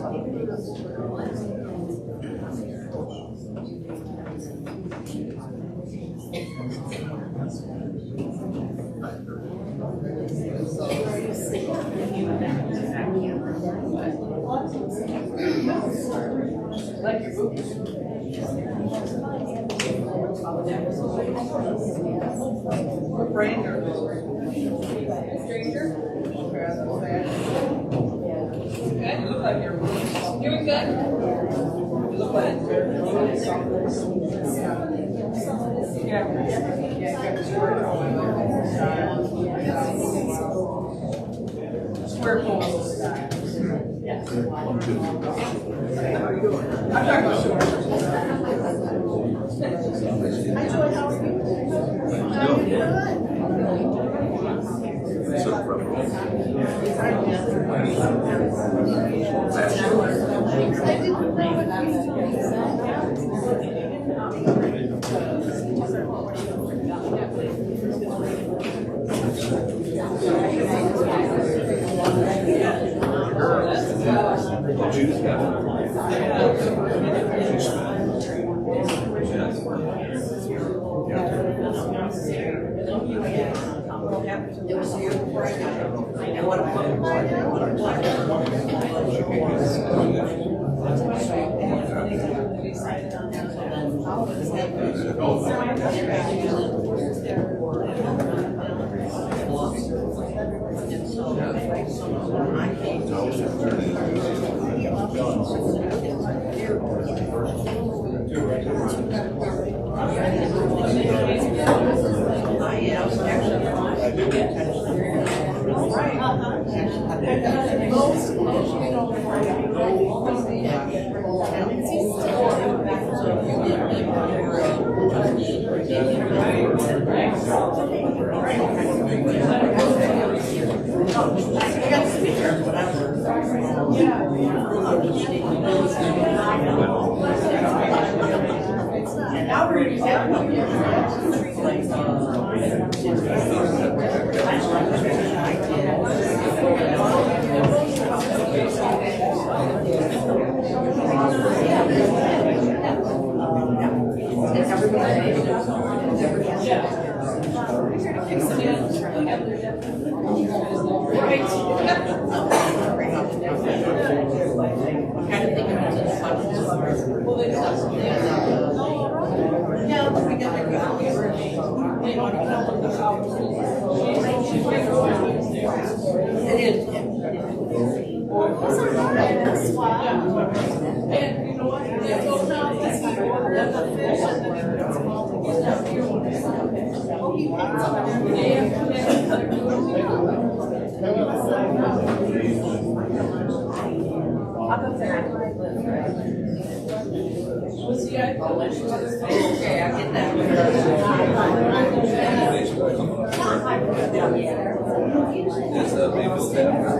You look like you're doing good. You look like square poles. Yeah. I'm talking about short. Hi, Joy, how are you? Okay, I get that. It's Mayfield Township.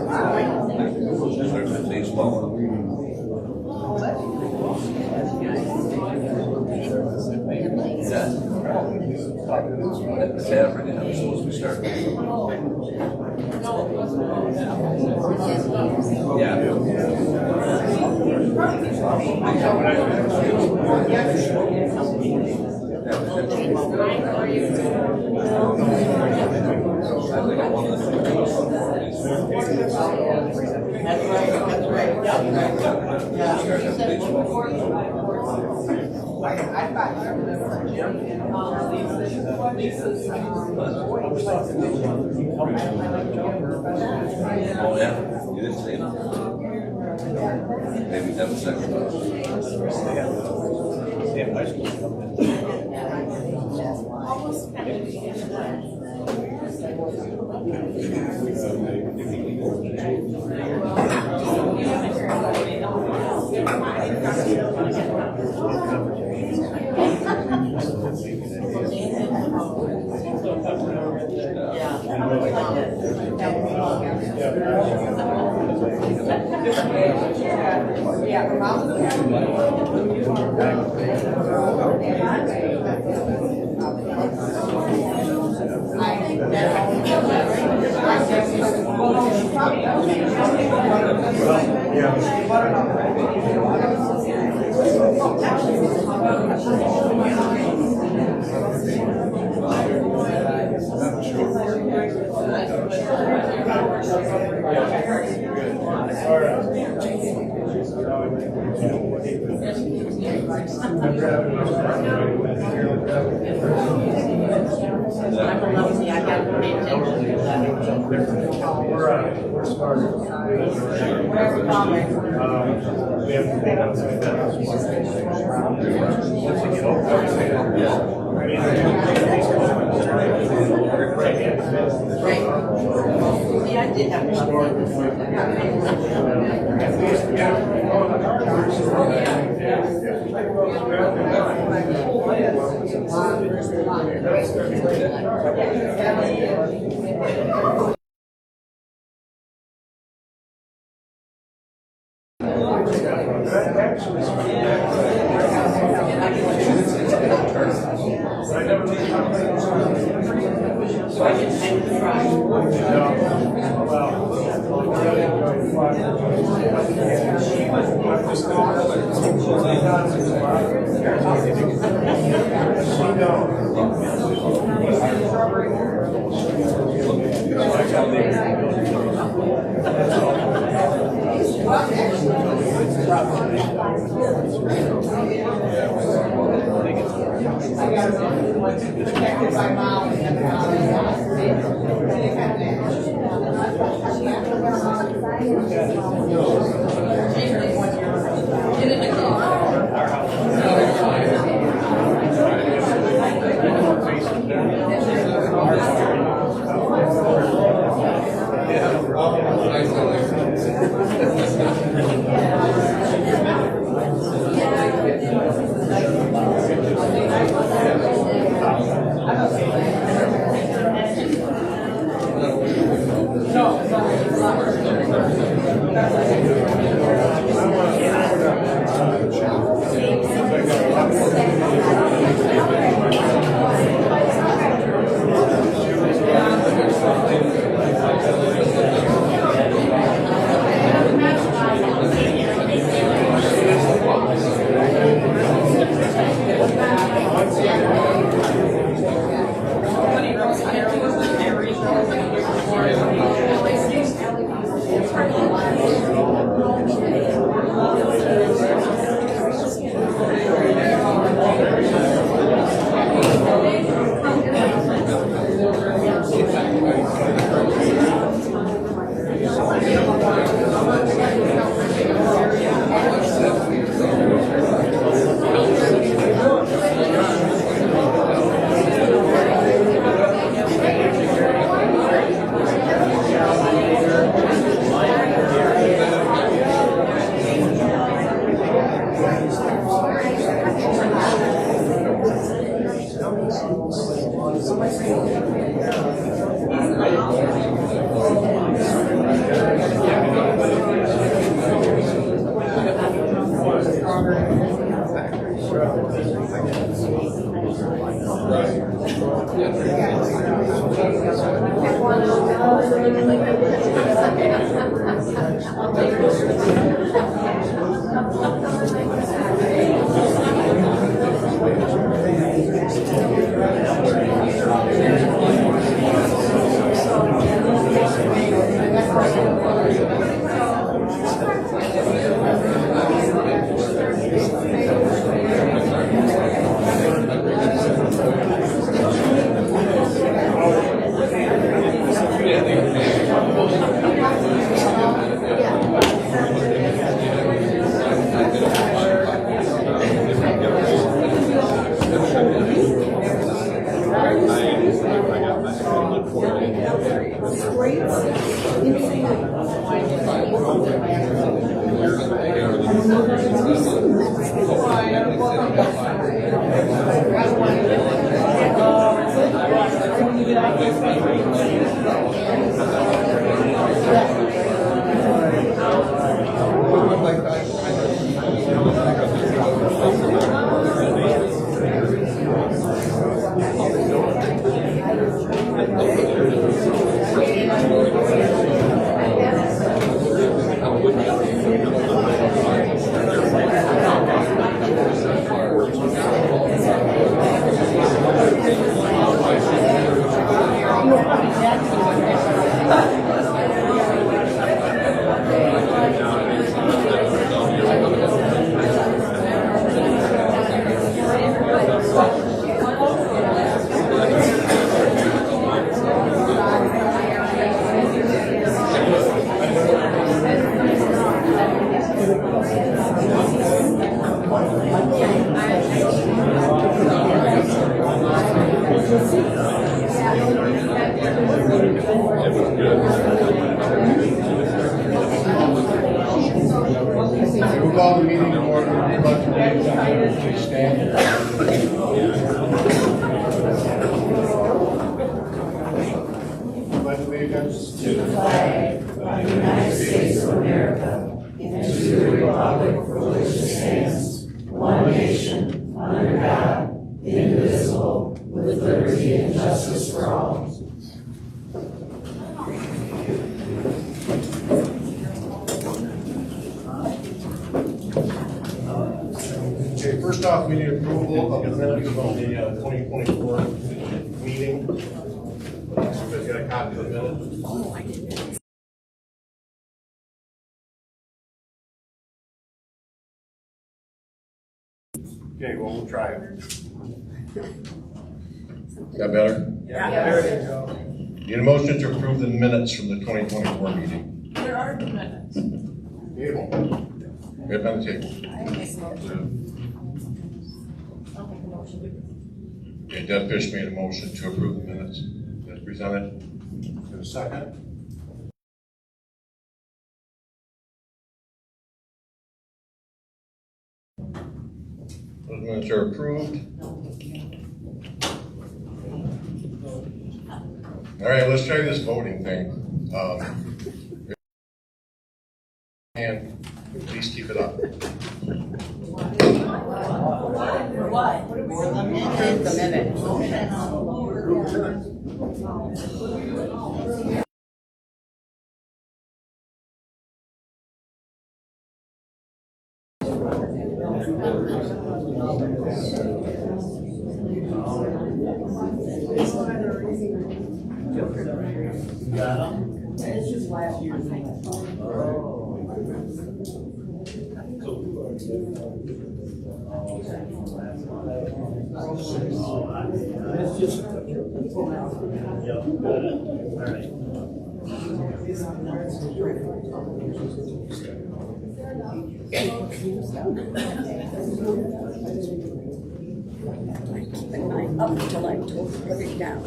There's baseball. Saturday, I'm supposed to be starting. Oh yeah, you didn't say that. Maybe 7 seconds. High school. Yeah. We're started. We have to think on some of that. Once they get over, Yeah, I did have We'll call the meeting in order. Please stand. Pledge allegiance to the flag of the United States of America and to the republic for which it stands, one nation, under God, indivisible, with liberty and justice for all. Okay, first off, we need approval of the minutes from the 2024 meeting. Everybody's got a copy of the minutes? Okay, well, we'll try it. Got better? Yeah, there you go. Need a motion to approve the minutes from the 2024 meeting. There are the minutes. Table. Right on the table. Okay, Deb Fish made a motion to approve the minutes as presented. In a second. Those minutes are approved. All right, let's try this voting thing. And please keep it up. For what? For the minutes. The minutes. Up until I told her to put it down.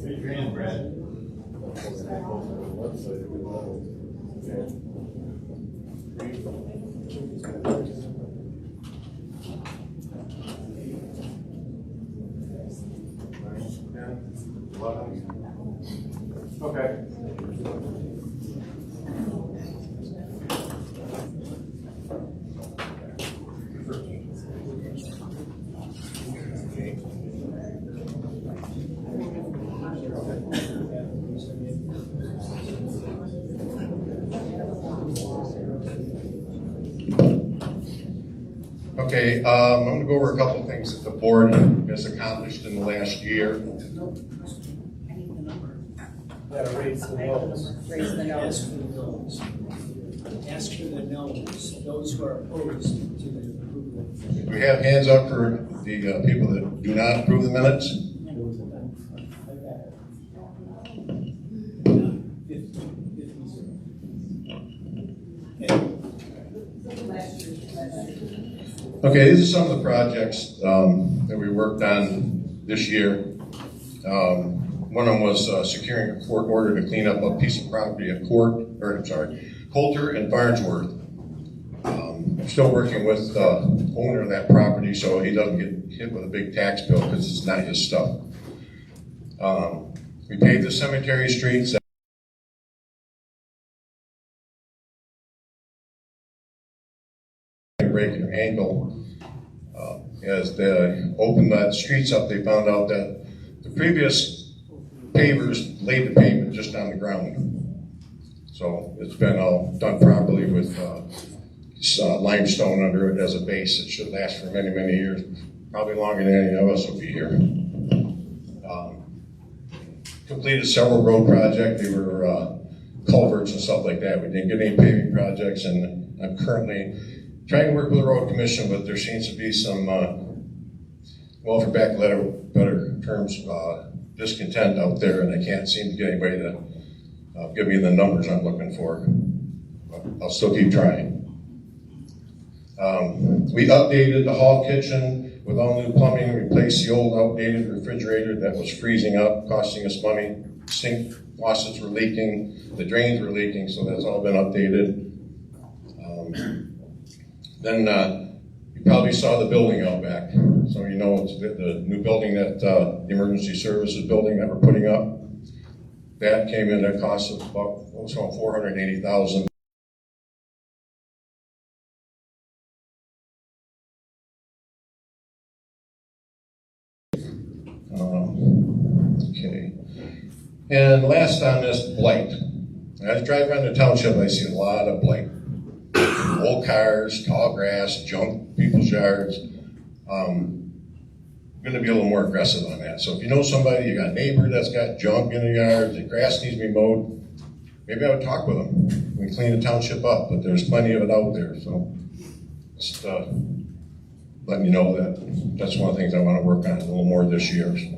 Raise your hand, Brad. Okay. Okay, I'm going to go over a couple of things that the board has accomplished in the last year. Gotta raise the nose. Raise the nose. Ask for the noes. Ask for the noes, those who are opposed to the approval. Do we have hands up for the people that do not approve the minutes? Okay, these are some of the projects that we worked on this year. One of them was securing a court order to clean up a piece of property at Coulter and Farnsworth. I'm still working with the owner of that property so he doesn't get hit with a big tax bill because it's not his stuff. We paved the cemetery streets. Regular angle. As they opened the streets up, they found out that the previous pavers laid the pavement just on the ground. So it's been all done properly with limestone under it as a base. It should last for many, many years, probably longer than any of us will be here. Completed several road projects. They were culverts and stuff like that. We didn't get any paving projects, and I'm currently trying to work with the road commission, but there seems to be some, well, for back better terms, discontent out there, and I can't seem to get anybody to give me the numbers I'm looking for. But I'll still keep trying. We updated the hall kitchen with all new plumbing, replaced the old outdated refrigerator that was freezing up, costing us money. Sink faucets were leaking, the drains were leaking, so that's all been updated. Then you probably saw the building out back. So you know it's the new building that the emergency services building that we're putting up. That came in at a cost of about $480,000. Okay. And last on this, blight. As I drive around the township, I see a lot of blight. Old cars, tall grass, junk, people's yards. I'm going to be a little more aggressive on that. So if you know somebody, you got a neighbor that's got junk in their yard, the grass needs to be mowed, maybe I would talk with them. We clean the township up, but there's plenty of it out there. So just letting you know that that's one of the things I want to work on a little more this year. So.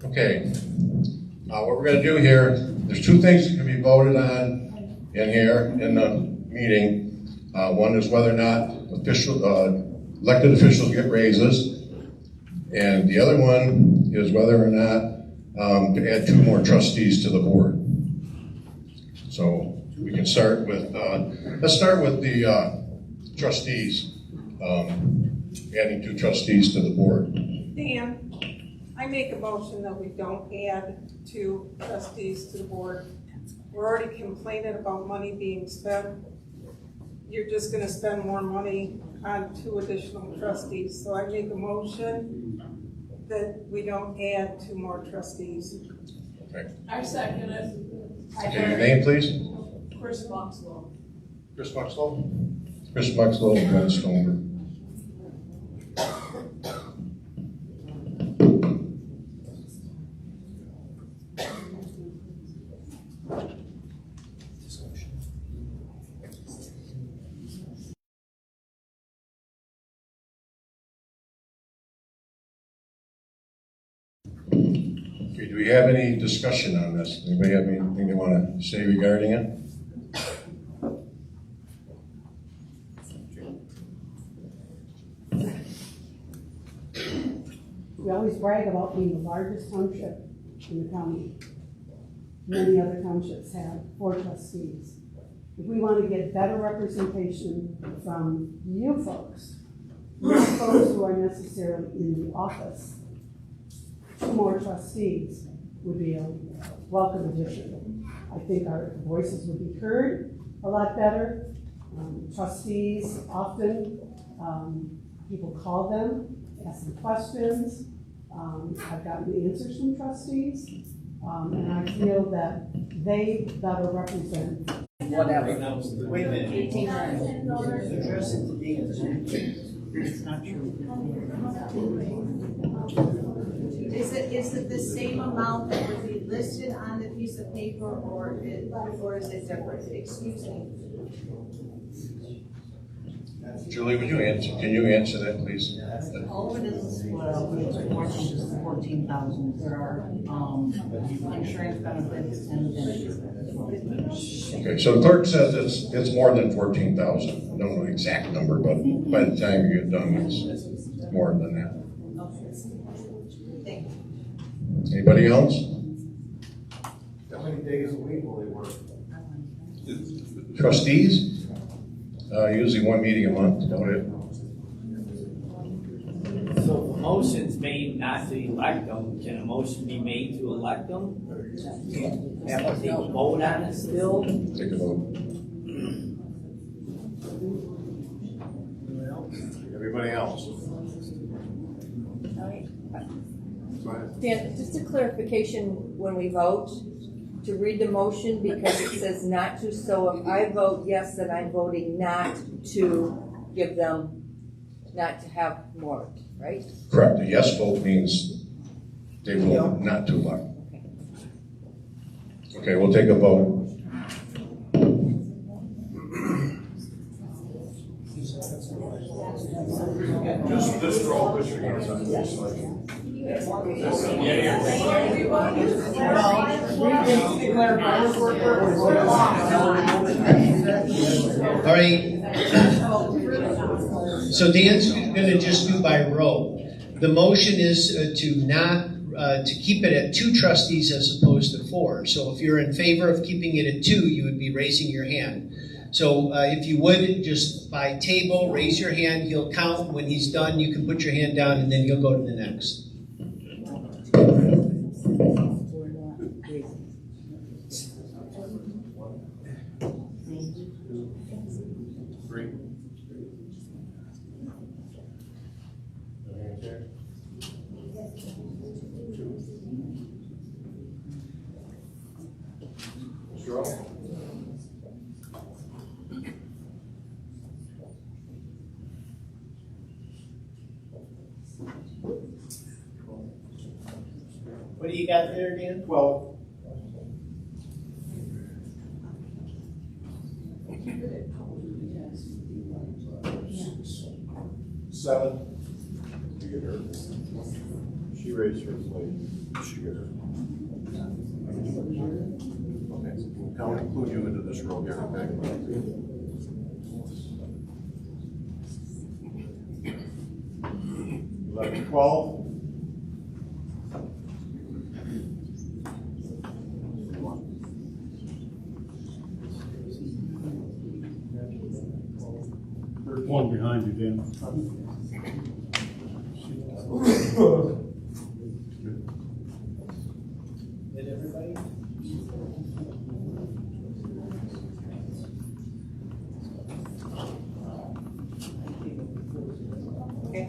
Okay, what we're going to do here, there's two things that can be voted on in here in the meeting. One is whether or not elected officials get raises, and the other one is whether or not to add 2 more trustees to the board. So we can start with, let's start with the trustees, adding 2 trustees to the board. Dan, I make a motion that we don't add 2 trustees to the board. We're already complaining about money being spent. You're just gonna spend more money on 2 additional trustees. So I make a motion that we don't add 2 more trustees. Okay. I second it. Okay, your name, please? Chris Moxlow. Chris Muxlow? Chris Muxlow and Glenn Stoneberg. Okay, do we have any discussion on this? Anybody have anything they want to say regarding it? We always brag about being the largest township in the county. Many other townships have 4 trustees. If we want to get better representation from you folks, not folks who are necessarily in the office, 2 more trustees would be a welcome addition. I think our voices would be heard a lot better. Trustees often, people call them, ask them questions. I've gotten answers from trustees, and I feel that they better represent Whatever. Wait a minute. $18,000. Address it to me. It's not true. Is it the same amount that would be listed on the piece of paper, or is it different? Excuse me. Julie, would you answer? Can you answer that, please? All of it is, well, it's 14,000. There are, insurance benefits and benefits. Okay, so the clerk says it's more than 14,000. I don't know the exact number, but by the time you get done, it's more than that. Thank you. Anybody else? How many days a week will they work? Trustees? Usually 1 meeting a month, don't it? So if a motion's made not to elect them, can a motion be made to elect them? Or have to take a vote on it still? Take a vote. Everybody else? Go ahead. Dan, just a clarification when we vote, to read the motion, because it says not to, so if I vote yes, then I'm voting not to give them, not to have more, right? Correct. A yes vote means they will not to elect. Okay, we'll take a vote. Just this row, because you're gonna sign this, like. All right. So Dan's gonna just do by row. The motion is to keep it at 2 trustees as opposed to 4. So if you're in favor of keeping it at 2, you would be raising your hand. So if you would, just by table, raise your hand, he'll count. When he's done, you can put your hand down and then he'll go to the next. Three. Sure. What do you got there, Dan? 12. Seven. You get her. She raised her plate. She get her. Okay, I'll include you into this row here, okay? 11, 12. One behind you, Dan. Did everybody? Okay.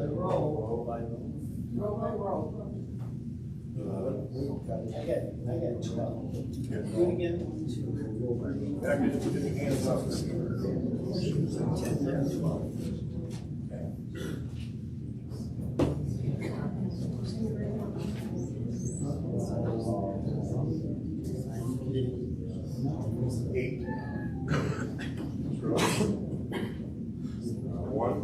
Roll by roll. I got 12. Do it again. Yeah, get your hands up. 10, 11, 12. Eight. One.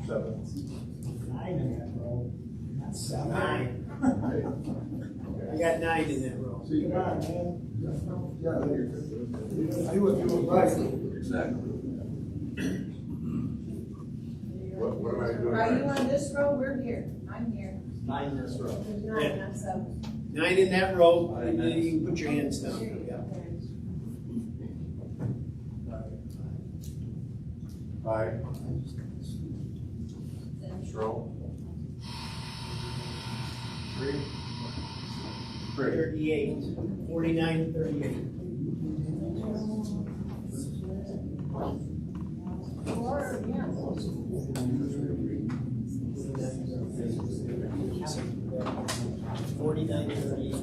Seven. 9. I got 9 in that row. Come on, man. Do what you would like. Exactly. What am I doing? Are you on this row? We're here. I'm here. 9 in this row. There's 9, I'm 7. 9 in that row, and then you can put your hands down. Yeah. 5. Row. 3. 38. 49, 38. 4, yeah. 49, 38.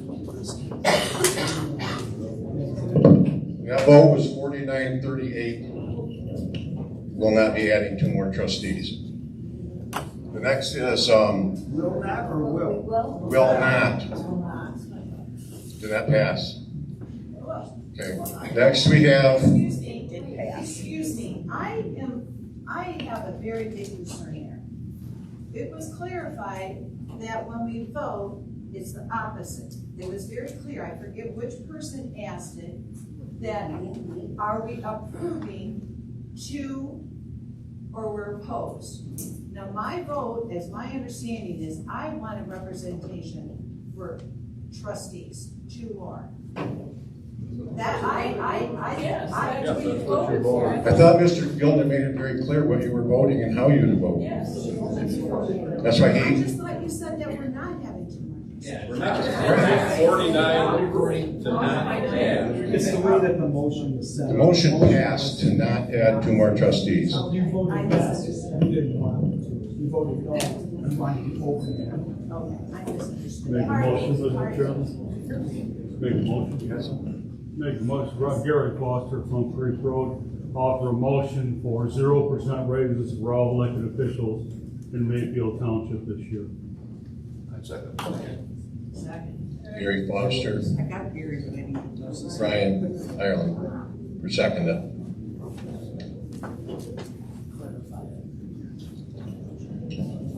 That vote was 49-38. Will not be adding 2 more trustees. The next is, Will not or will? will not. Did that pass? Okay, next we have, Excuse me, I have a very big concern here. It was clarified that when we vote, it's the opposite. It was very clear, I forget which person asked it, that are we approving to or we're opposed? Now, my vote, as my understanding is, I want a representation for trustees, 2 more. That, I thought Mr. Gilman made it very clear what you were voting and how you would vote. That's why I he, just thought you said that we're not having 2 more. We're making 49 to not add. It's the way that the motion was set. The motion passed to not add 2 more trustees. You voted yes, you didn't want to. You voted no, you wanted to open it. Okay, I misunderstood. Make a motion, Mr. Chairman. Make a motion, yes. Make a motion, Gary Foster from Creek Road, offer a motion for 0% raises for all elected officials in Mayfield Township this year. Second. Gary Foster, I got Gary, but I didn't know. Brian Ireland, for second.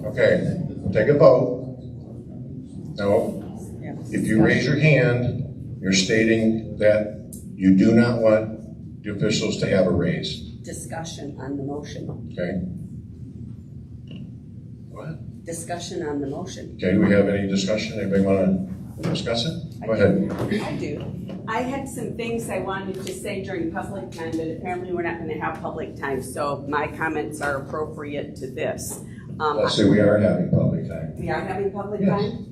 Okay, take a vote. Now, if you raise your hand, you're stating that you do not want the officials to have a raise, Discussion on the motion. okay? What? Discussion on the motion. Okay, do we have any discussion? Anybody want to discuss it? Go ahead. I do. I had some things I wanted to say during public time, but apparently we're not going to have public time, so my comments are appropriate to this. Let's say we are having public time. We are having public Yes. time?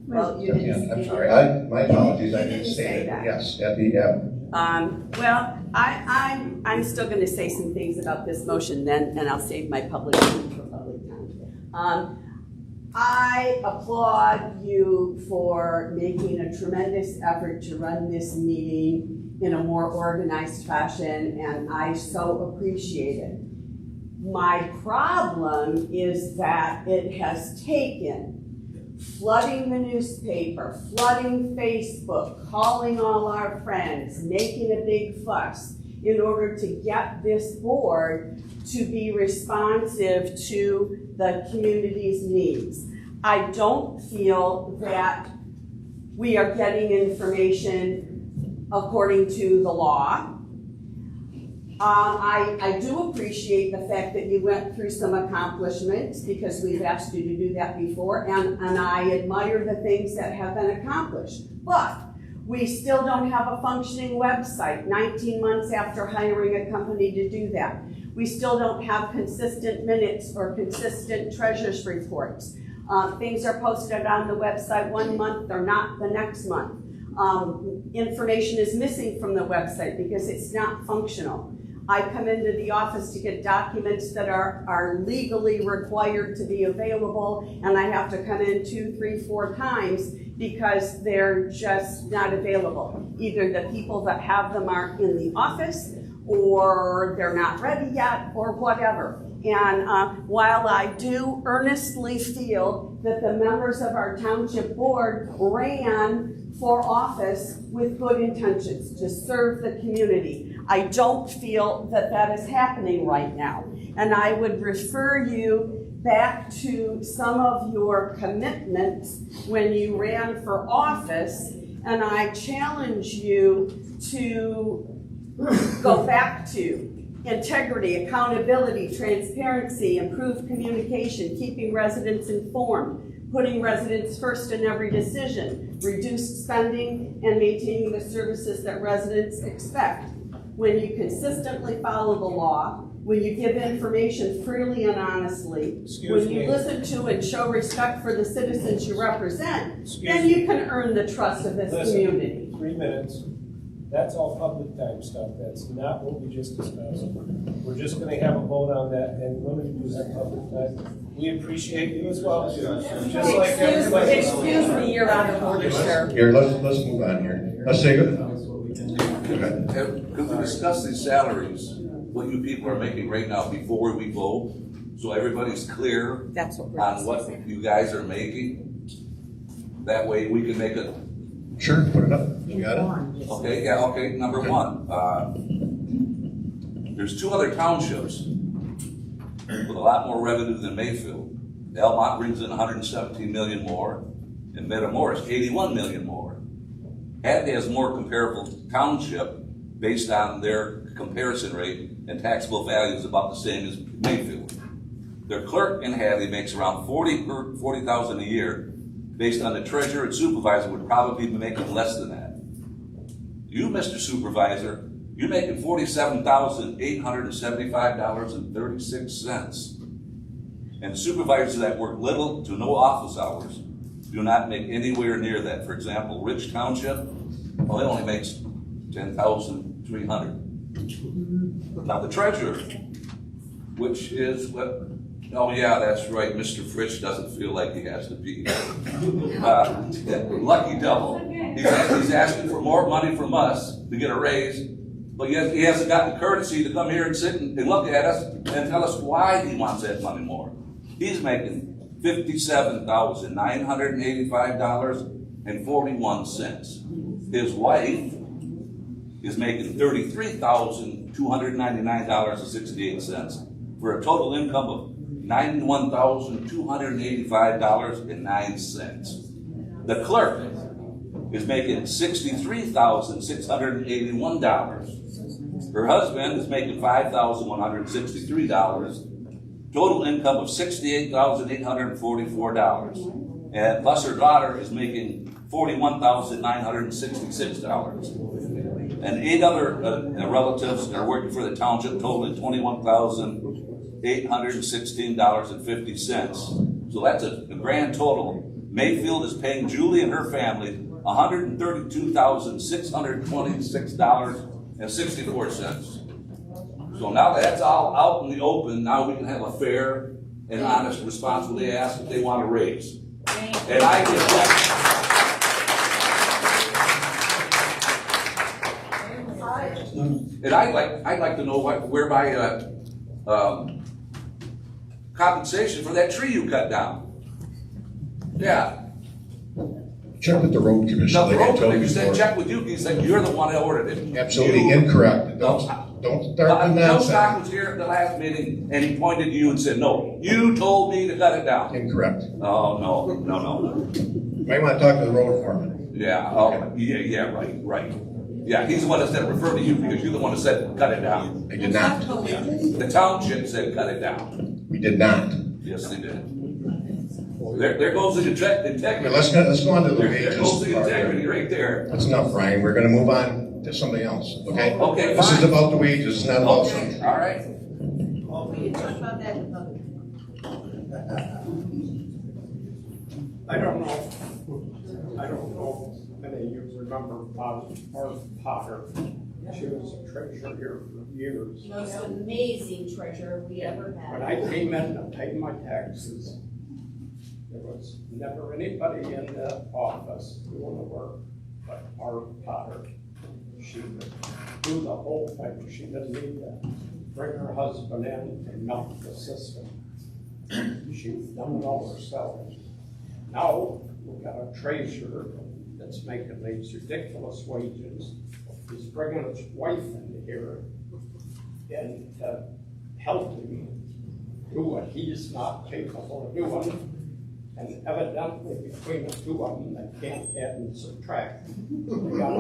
Well, you Yeah, didn't. I'm sorry, my apologies, I You didn't didn't state say it. that. Yes, at the end. Well, I'm still going to say some things about this motion then, and I'll save my public time for public time. I applaud you for making a tremendous effort to run this meeting in a more organized fashion, and I so appreciate it. My problem is that it has taken flooding the newspaper, flooding Facebook, calling all our friends, making a big fuss in order to get this board to be responsive to the community's needs. I don't feel that we are getting information according to the law. I do appreciate the fact that you went through some accomplishments because we've asked you to do that before, and I admire the things that have been accomplished. But we still don't have a functioning website 19 months after hiring a company to do that. We still don't have consistent minutes or consistent treasurer's reports. Things are posted on the website one month, they're not the next month. Information is missing from the website because it's not functional. I come into the office to get documents that are legally required to be available, and I have to come in 2, 3, 4 times because they're just not available. Either the people that have them aren't in the office, or they're not ready yet, or whatever. And while I do earnestly feel that the members of our township board ran for office with good intentions to serve the community, I don't feel that that is happening right now. And I would refer you back to some of your commitments when you ran for office, and I challenge you to go back to integrity, accountability, transparency, improved communication, keeping residents informed, putting residents first in every decision, reduced spending, and maintaining the services that residents expect. When you consistently follow the law, when you give information freely and honestly, when you listen to and show respect for the citizens you represent, then you can earn the trust of this community. 3 minutes. That's all public time stuff. That's not what we just discussed. We're just going to have a vote on that, and when we do have public time, we appreciate you as well. Just like everybody else. Excuse me, you're out of order, sir. Here, let's move on here. Let's say good. Could we discuss these salaries, what you people are making right now before we vote? So everybody's clear That's what we're on what you guys are making? That way we can make a. Sure, put it up. You got it? Okay, yeah, okay, number one. There's 2 other townships with a lot more revenue than Mayfield. Elmont brings in 117 million more, and Metamoris 81 million more. Hadley has more comparable township based on their comparison rate, and taxable value is about the same as Mayfield. Their clerk in Hadley makes around $40,000 a year. Based on the treasurer and supervisor would probably be making less than that. You, Mr. Supervisor, you're making $47,875.36. And supervisors that work little to no office hours do not make anywhere near that. For example, Rich Township, well, it only makes 10,300. Now, the treasurer, which is what, oh yeah, that's right, Mr. Fritsch doesn't feel like he has to be here. Lucky devil. He's asking for more money from us to get a raise, but yet he hasn't gotten the courtesy to come here and sit and look at us and tell us why he wants that money more. He's making $57,985.41. His wife is making $33,299.68 for a total income of $91,285.09. The clerk is making $63,681. Her husband is making $5,163. Total income of $68,844. And plus her daughter is making $41,966. And 8 other relatives are working for the township, totaling $21,816.50. So that's a grand total. Mayfield is paying Julie and her family $132,626.64. So now that that's all out in the open, now we can have a fair and honest response when they ask if they want to raise. And I get that. And I'd like to know where my compensation for that tree you cut down. Yeah. Check with the road commission. No, the like I road told you commission said before. check with you. He said you're the one that ordered it. Absolutely incorrect. Don't start with Joe nonsense. Stock was here at the last meeting and he pointed to you and said, no, you told me to cut it down. Incorrect. Oh, no. You might want to talk to the road foreman. Yeah, oh, yeah, right. Yeah, he's the one that said refer to you because you're the one that said cut it down. I did not. Yeah. The township said cut it down. We did not. Yes, they did. There goes the integrity. Okay, let's go on to the There wages. goes the integrity right there. That's enough, Brian. We're going to move on to something else. Okay. Okay, This fine. is about the wages. It's not about Okay, something. all right. We can talk about that in public. I don't know if any of you remember Mark Potter. She was a treasurer here for years. Most amazing treasure we ever When had. I came in to pay my taxes, there was never anybody in the office doing the work but Mark Potter. She would do the whole thing. She didn't need to bring her husband in and milk the system. She's done it all herself. Now, we've got a treasurer that's making these ridiculous wages. He's bringing his wife into here and to help him do what he's not capable of doing. And evidently, between the two of them, they can't add and subtract. We got to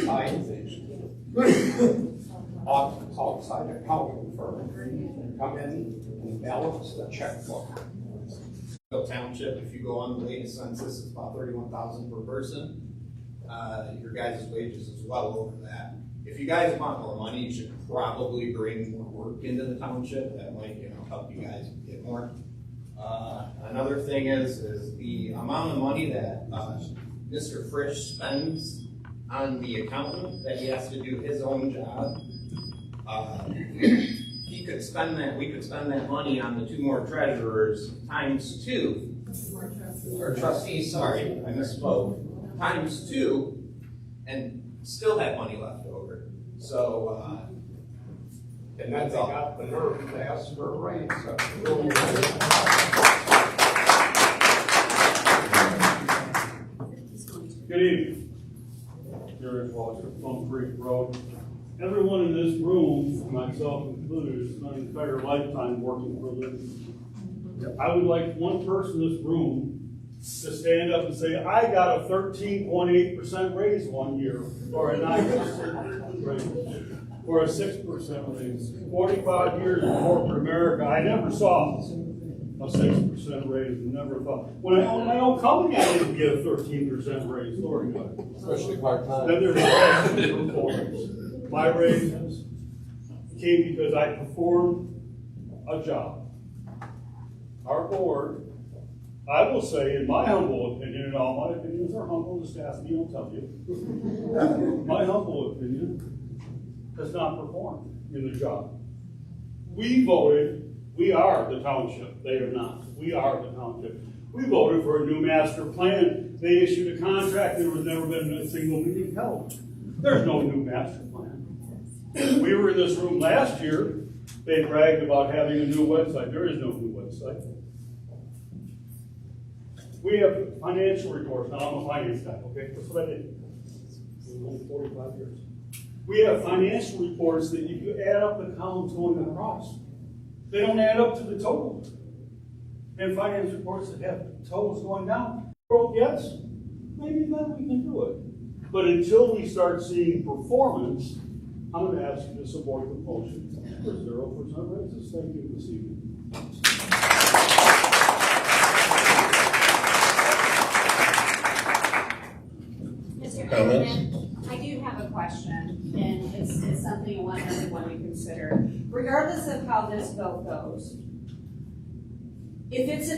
hire outside accounting firm to come in and balance the checkbook. Mayfield Township, if you go on the latest census, it's about 31,000 per person. Your guys' wages is well over that. If you guys want more money, you should probably bring more work into the township. That might, help you guys get more. Another thing is the amount of money that Mr. Frisch spends on the accountant that he has to do his own job. We could spend that money on the 2 more treasurers times 2. Or trustees, sorry, I misspoke. Times 2, and still have money left over. So, And then they got the nerve to ask for a raise. Good evening. Gary Foster, Plum Creek Road. Everyone in this room, myself included, has spent an entire lifetime working for a living. I would like one person in this room to stand up and say, I got a 13.8% raise one year, or a 9% raise, or a 6% raise. 45 years in corporate America, I never saw a 6% raise, and never thought. When I owned my own company, I didn't get a 13% raise, Lord God. Especially part-time. Then there's a performance. My raises came because I performed a job. Our board I will say, in my humble opinion, and all my opinions are humble, just ask me, I'll tell you. My humble opinion has not performed in the job. We voted, we are the township, they are not. We are the township. We voted for a new master plan. They issued a contract, there was never been a single meeting held. There's no new master plan. We were in this room last year, they bragged about having a new website. There is no new website. We have financial reports. Now, I'm a finance guy, okay? That's what I did. For 45 years. We have financial reports that if you add up the columns going across, they don't add up to the total. And finance reports that have totals going down, well, yes, maybe then we can do it. But until we start seeing performance, I'm going to ask you to support the motion for 0% raises. Thank you this evening. Mr. Comments? Chairman, I do have a question, and it's something I want everyone to consider. Regardless of how this vote goes, if it's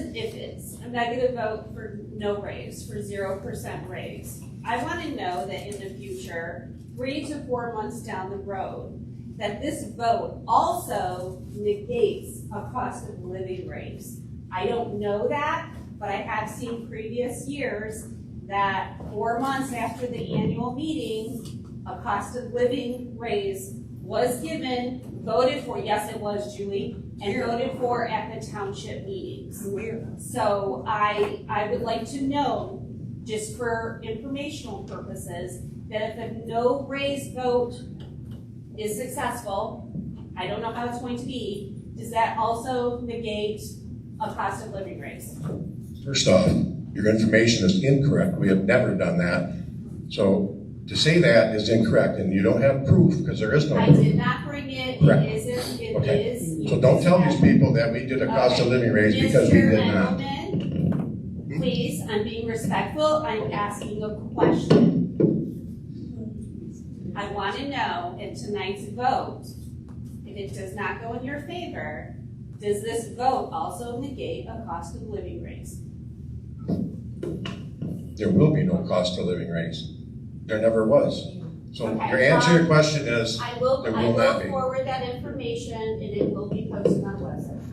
a negative vote for no raise, for 0% raise, I want to know that in the future, 3 to 4 months down the road, that this vote also negates a cost of living raise. I don't know that, but I have seen previous years that 4 months after the annual meeting, a cost of living raise was given, voted for, yes it was, Julie, and voted for at the township meetings. So I would like to know, just for informational purposes, that if a no raise vote is successful, I don't know how it's going to be, does that also negate a cost of living raise? First off, your information is incorrect. We have never done that. So to say that is incorrect, and you don't have proof because there is no I proof. did not bring it. Correct. It isn't. It Okay. is. So don't tell these people that we did a cost of living raise because we did not. Mr. Please, I'm being respectful. I'm asking a question. I want to know in tonight's vote, if it does not go in your favor, does this vote also negate a cost of living raise? There will be no cost of living raise. There never was. So Okay, your answer to your question is I will there will not be. forward that information and it will be posted on the website.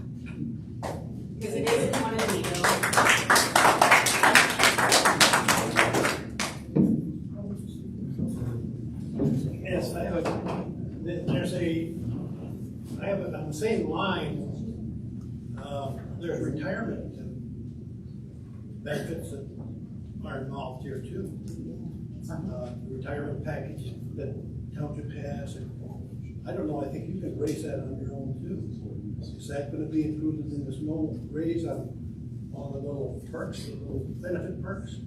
Because it is in one of the meetings. Yes, I have on the same line, there's retirement benefits that are involved here too. Retirement package that township has, I don't know, I think you can raise that on your own too. Is that gonna be included in this no raise on all the little perks, the little benefit perks?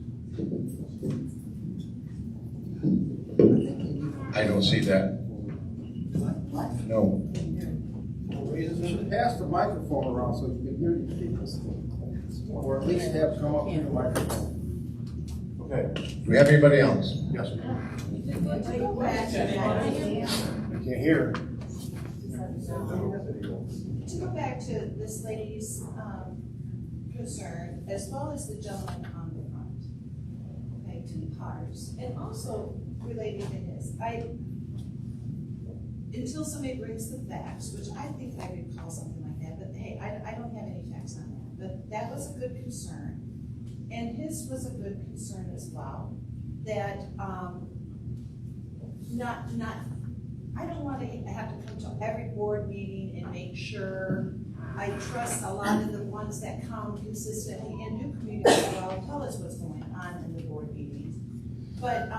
I don't see that. No. Pass the microphone around so you can hear these people. Or at least have come up to the microphone. Okay. Do we have anybody else? Yes. To go back to I can't hear. To go back to this lady's concern, as well as the gentleman on the front, okay, two parts, and also related to his. Until somebody brings the facts, which I think I could call something like that, but hey, I don't have any facts on that. But that was a good concern, and his was a good concern as well. That I don't want to have to come to every board meeting and make sure. I trust a lot of the ones that come consistently and do communicate well, tell us what's going on in the board meetings. But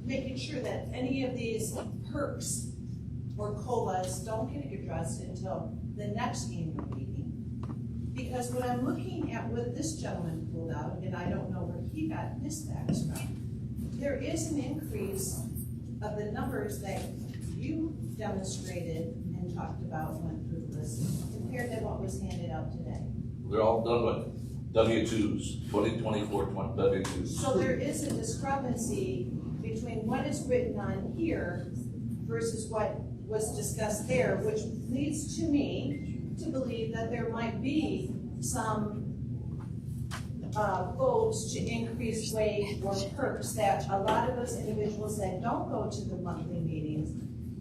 making sure that any of these perks or COLAs don't get addressed until the next annual meeting. Because when I'm looking at what this gentleman pulled out, and I don't know where he got his facts from, there is an increase of the numbers that you demonstrated and talked about when through the list compared to what was handed out today. They're all done with W-2s, 2024 W-2s. So there is a discrepancy between what is written on here versus what was discussed there, which leads to me to believe that there might be some votes to increase wage or perks that a lot of those individuals that don't go to the monthly meetings,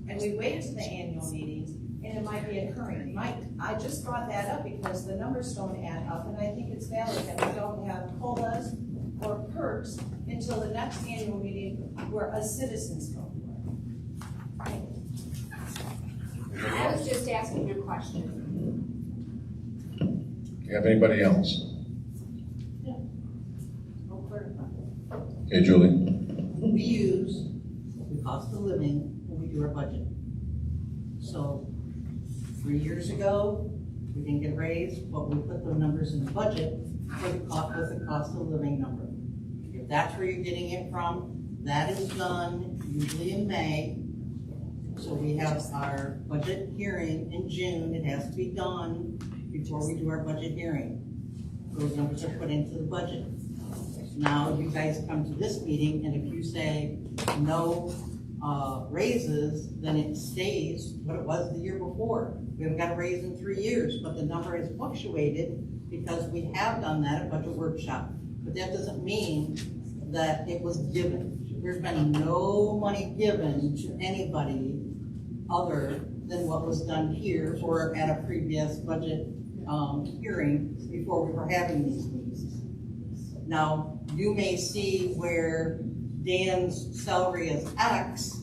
and we wait to the annual meetings, and it might be occurring. I just brought that up because the numbers don't add up, and I think it's valid that we don't have COLAs or perks until the next annual meeting where us citizens go. I was just asking a question. You have anybody else? Okay, Julie. We use the cost of living when we do our budget. So 3 years ago, we didn't get a raise, but we put the numbers in the budget for the cost, with the cost of living number. If that's where you're getting it from, that is done usually in May. So we have our budget hearing in June. It has to be done before we do our budget hearing. Those numbers are put into the budget. Now you guys come to this meeting, and if you say no raises, then it stays what it was the year before. We haven't got a raise in 3 years, but the number has fluctuated because we have done that at budget workshop. But that doesn't mean that it was given. There's been no money given to anybody other than what was done here or at a previous budget hearing before we were having these meetings. Now, you may see where Dan's salary is X,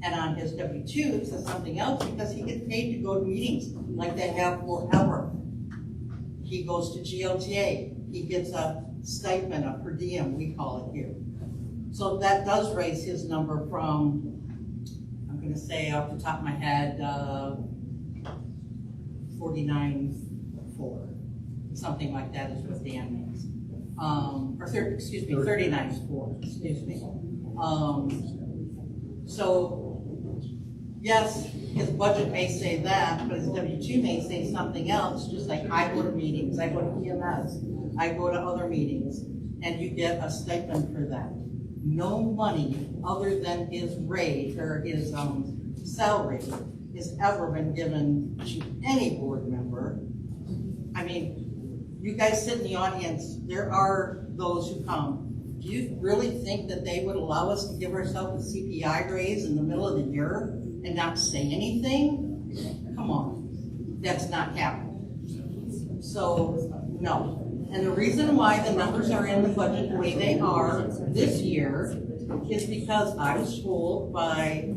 and on his W-2 it says something else because he gets paid to go to meetings like they have forever. He goes to GLTA, he gets a stipend, a per diem, we call it here. So that does raise his number from, I'm gonna say off the top of my head, 49.4, something like that is what Dan makes. Excuse me, 39.4, excuse me. So, yes, his budget may say that, but his W-2 may say something else, just like I go to meetings, I go to EMS, I go to other meetings, and you get a stipend for that. No money other than his rate or his salary has ever been given to any board member. I mean, you guys sit in the audience, there are those who come. Do you really think that they would allow us to give ourselves a CPI raise in the middle of the year and not say anything? Come on, that's not happening. So, no. And the reason why the numbers are in the budget the way they are this year is because I was told by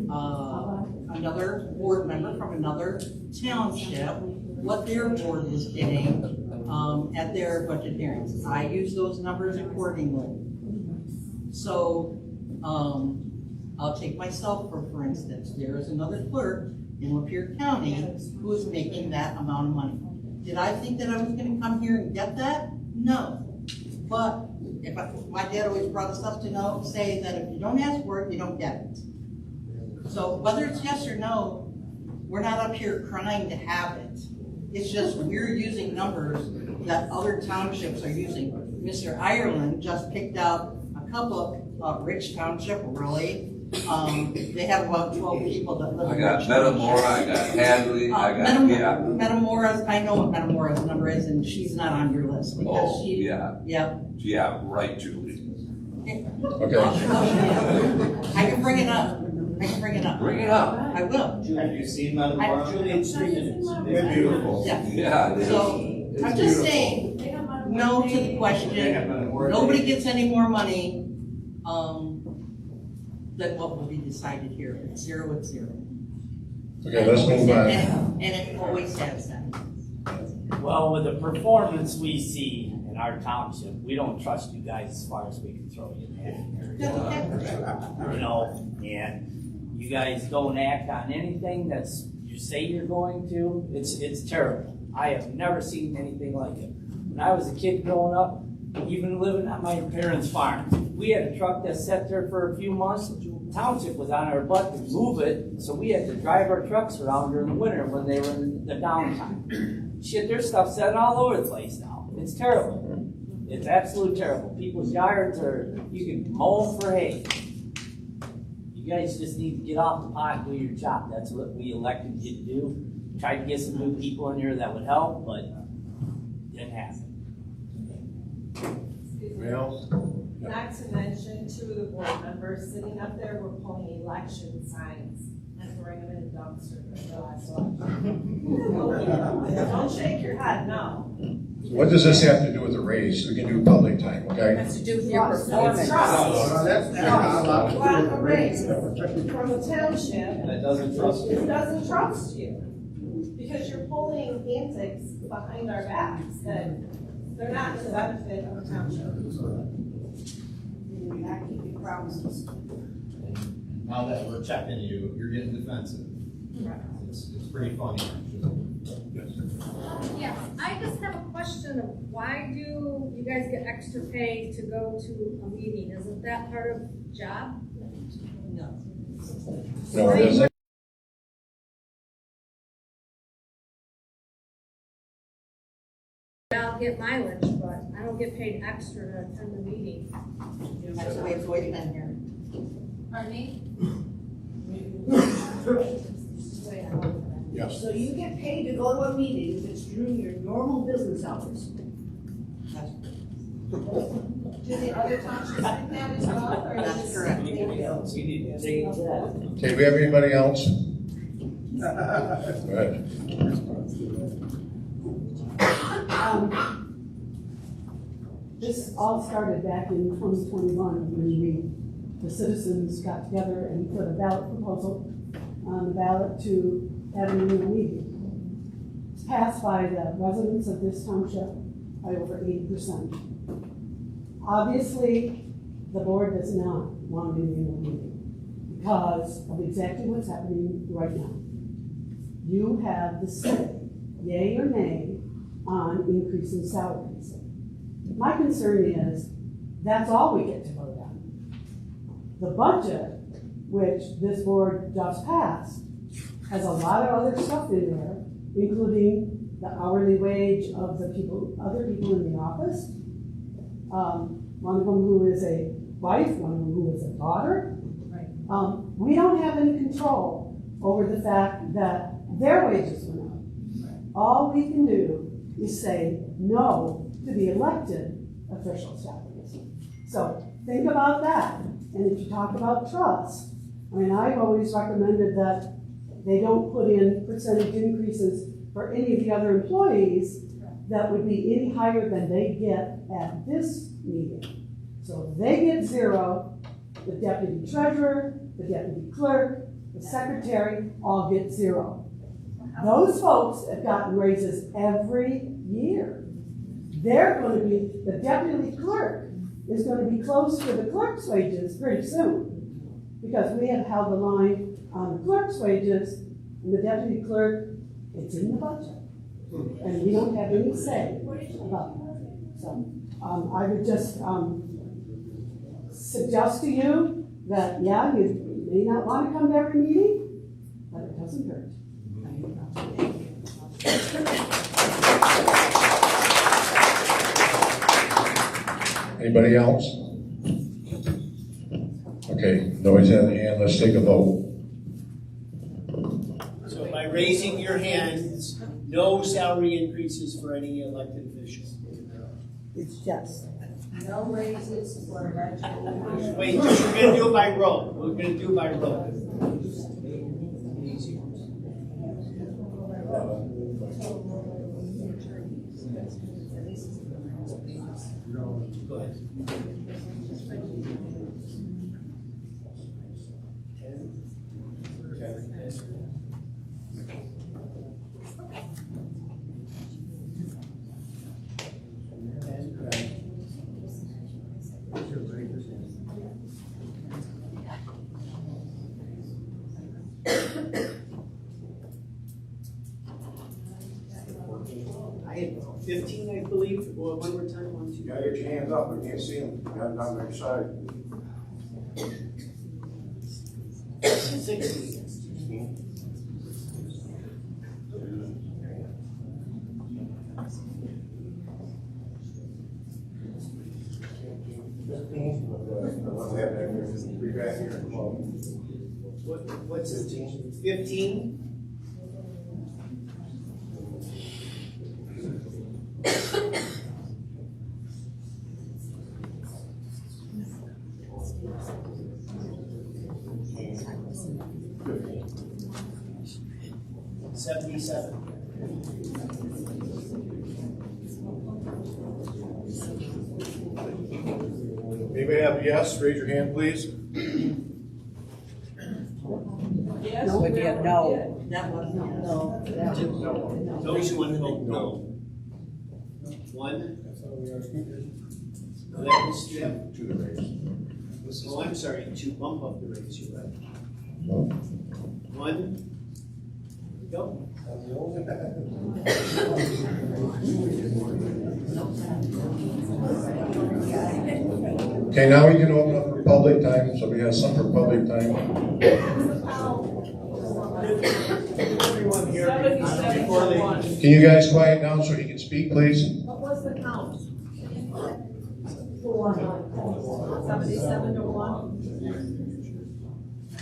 another board member from another township what their board was getting at their budget hearings. I use those numbers accordingly. So I'll take myself for instance. There is another clerk in Lapeer County who is making that amount of money. Did I think that I was going to come here and get that? No. But my dad always brought us up to say that if you don't ask for it, you don't get it. So whether it's yes or no, we're not up here crying to have it. It's just we're using numbers that other townships are using. Mr. Ireland just picked out a couple of Rich Township, really. They have about 12 people that live in Rich Township. I got Metamora, I got Hadley, I got, Metamora's, I know what Metamora's number is, and she's not on your list because she. Yeah, right, Julie. Okay. I can bring it up. Bring it up. I will. Have you seen Metamora? They're beautiful. Yeah. So, I'm just saying, no to the question. Nobody gets any more money than what will be decided here. It's 0, it's 0. Okay, let's move on. And it always has that. Well, with the performance we see in our township, we don't trust you guys as far as we can throw you in there. You know, and you guys don't act on anything that's you say you're going to. It's terrible. I have never seen anything like it. When I was a kid growing up, even living on my parents' farm, we had a truck that sat there for a few months. The township was on our butt to move it, so we had to drive our trucks around during the winter when they were in the downtime. Shit, there's stuff set all over the place now. It's terrible. It's absolutely terrible. People's yards are, you can mow them for hay. You guys just need to get off the pot and do your job. That's what we elected you to do. Tried to get some new people in here that would help, but didn't happen. Anybody else? Not to mention, two of the board members sitting up there were pulling election signs and throwing them in a dumpster for the last election. Don't shake your head, no. What does this have to do with the raise? We can do public time, okay? Has to do with your performance. It's trust. Well, a raise from the township. That doesn't trust you. It doesn't trust you. Because you're pulling antics behind our backs that they're not to the benefit of the township. You're not keeping promises. Now that we're checking you, you're getting defensive. It's pretty funny. Yes, I just have a question of why do you guys get extra pay to go to a meeting? Isn't that part of the job? No. No, it isn't. I'll get mileage, but I don't get paid extra to attend the meeting. That's the way it's always been here. Pardon me? Yes. So you get paid to go to a meeting if it's during your normal business hours? Do the other townships think that as well, or is That's this correct. Okay, do we have anybody else? Go ahead. This all started back in 2021 when the citizens got together and put a ballot proposal on the ballot to have a new meeting. It's passed by the residents of this township by over 80%. Obviously, the board does not want an annual meeting because of exactly what's happening right now. You have the say, yay or nay, on increasing salaries. My concern is that's all we get to vote on. The budget, which this board just passed, has a lot of other stuff in there, including the hourly wage of the other people in the office. One of them who is a wife, one of them who is a daughter. Right. We don't have any control over the fact that their wages went up. All we can do is say no to the elected official salaries. So think about that. And if you talk about trust, I mean, I've always recommended that they don't put in percentage increases for any of the other employees that would be any higher than they get at this meeting. So if they get 0, the deputy treasurer, the deputy clerk, the secretary all get 0. Those folks have gotten raises every year. They're going to be, the deputy clerk is going to be close to the clerk's wages pretty soon. Because we have held the line on the clerk's wages, and the deputy clerk, it's in the budget. And we don't have any say about that. So I would just suggest to you that, yeah, you may not want to come to every meeting, but it doesn't hurt. Anybody else? Okay, nobody's had a hand, let's take a vote. So by raising your hands, no salary increases for any elected officials. It's just. No raises for elected officials. Wait, we're gonna do it by roll. We're gonna do it by roll. Go ahead. I had 15, I believe. Well, one more time, 1, 2. You gotta get your hands up, we can't see them, you got them on their side. 16. What's it? 15? we have yes, raise your hand, please. Yes. Would you have no? That was no. Those who want to vote no. One. That was step. To the raise. Oh, I'm sorry, to bump up the rates, you're right. One. Go. Okay, now we can open up for public time, so we have some for public time. Everyone here, before they. Can you guys quiet down so he can speak, please? What was the count? 77 to 1.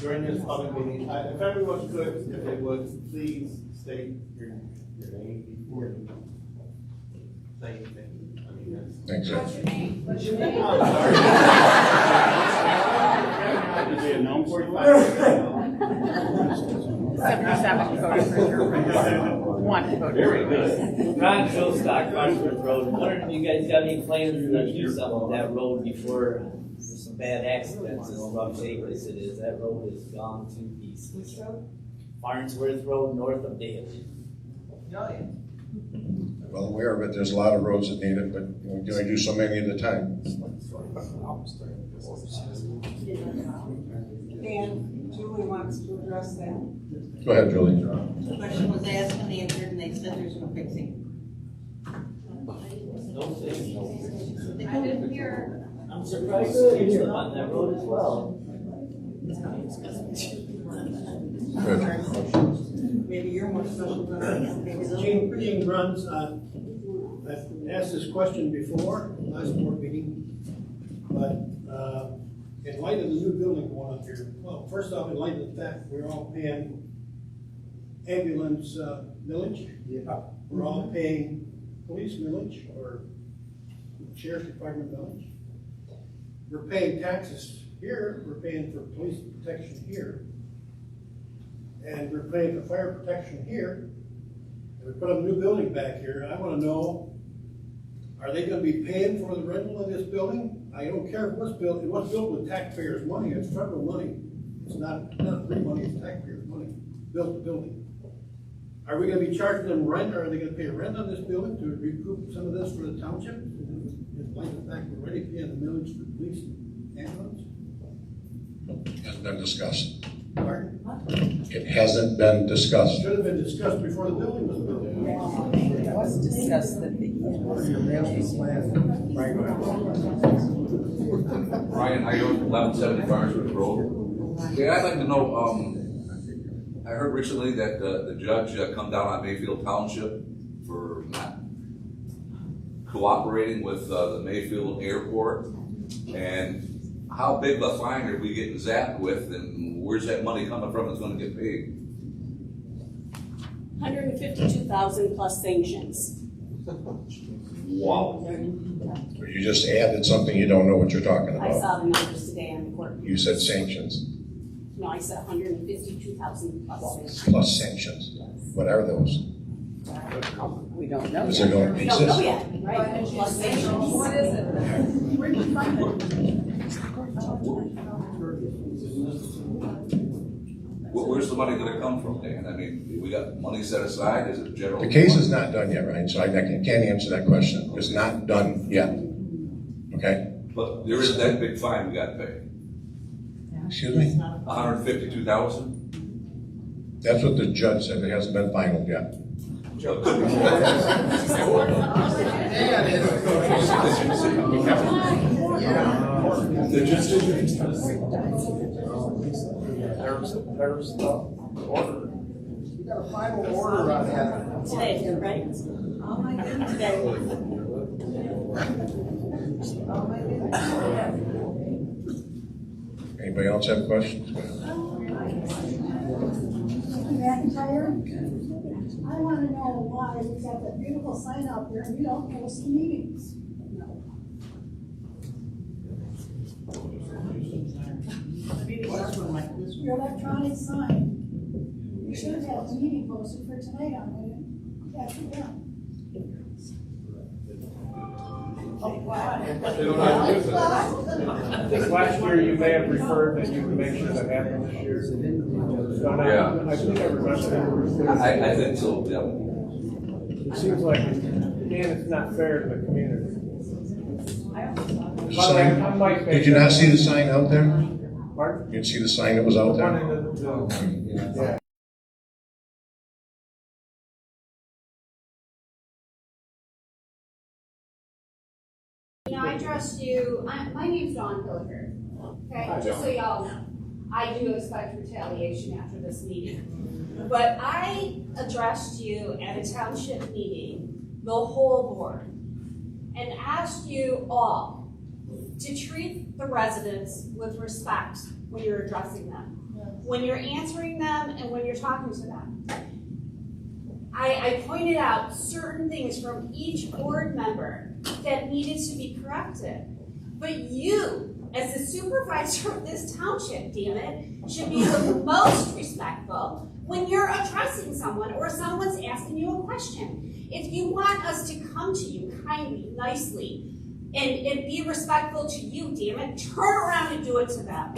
During this public meeting, if everyone could, if they would, please state your name before you say anything. I mean, that's. Thanks, sir. What's your name? What's your name? I'm sorry. Is it known 45? 77 voted for your one voted. Very good. Ron Showstock, Farnsworth Road. Wondering if you guys got any plans to do something with that road before there's some bad accidents in rough shape as it is. That road is gone to pieces. Which road? Farnsworth Road, north of Daly. Well aware of it, there's a lot of roads that need it, but we can only do so many at a time. And Julie wants to address that. Go ahead, Julie. The question was asked and answered, and they said there's no fixing. I didn't hear. I'm surprised you're on that road as well. Maybe you're more special than I am. Maybe they'll Gene runs, I've asked this question before, last board meeting, but, in light of the new building going up here, well, first off, in light of the fact we're all paying ambulance, millage. Yeah. We're all paying police millage or sheriff's department millage. We're paying taxes here, we're paying for police protection here. And we're paying for fire protection here. And we put up a new building back here. I want to know, are they going to be paying for the rental of this building? I don't care if it was built with taxpayers' money. It's federal money. It's not free money, it's taxpayers' money. Built the building. Are we going to be charging them rent, or are they going to pay rent on this building to recoup some of this for the township? In light of the fact we're already paying the millage for police and ambulance? Hasn't been discussed. Pardon? It hasn't been discussed. Should have been discussed before the building was built. It was discussed at the Brian, I own 1170 Farnsworth Road. Yeah, I'd like to know, I heard recently that the judge come down on Mayfield Township for not cooperating with the Mayfield Airport. And how big of a fine are we getting zapped with, and where's that money coming from that's going to get paid? 152,000 plus sanctions. Wow. You just added something, you don't know what you're talking I about. saw the numbers today on the court. You said sanctions, No, I said 152,000 plus sanctions. plus sanctions. What are those? We don't know. Is it going to We don't know exist? yet, right? Plus sanctions. What is it? Where do you find it? Where's the money going to come from, Dan? I mean, we got money set aside, is it general? The case is not done yet, right? So I can't answer that question. It's not done yet. Okay? But there is that big fine we got to pay. Excuse me? 152,000? That's what the judge said. It hasn't been final yet. There's the order. You got a final order on that. Today, right? Oh my goodness. Today. Oh my goodness. Anybody else have questions? McIntyre, I want to know why we got that beautiful sign out there and we don't post the meetings. Your electronic sign. You should have had the meeting posted for tonight on it. That's done. They don't have to use it. This last year, you may have referred that you can make sure that happened this year. Yeah. I think I remember. I think so, yeah. It seems like, again, it's not fair to the community. Sign, did you not see the sign out there? Pardon? You didn't see the sign that was out there? Yeah. I addressed you, my name's Dawn Pilger, okay, just so y'all know. I do expect retaliation after this meeting. But I addressed you at a township meeting, the whole board, and asked you all to treat the residents with respect when you're addressing them, when you're answering them, and when you're talking to them. I pointed out certain things from each board member that needed to be corrected. But you, as the supervisor of this township, damn it, should be the most respectful when you're addressing someone or someone's asking you a question. If you want us to come to you kindly, nicely, and be respectful to you, damn it, turn around and do it to them.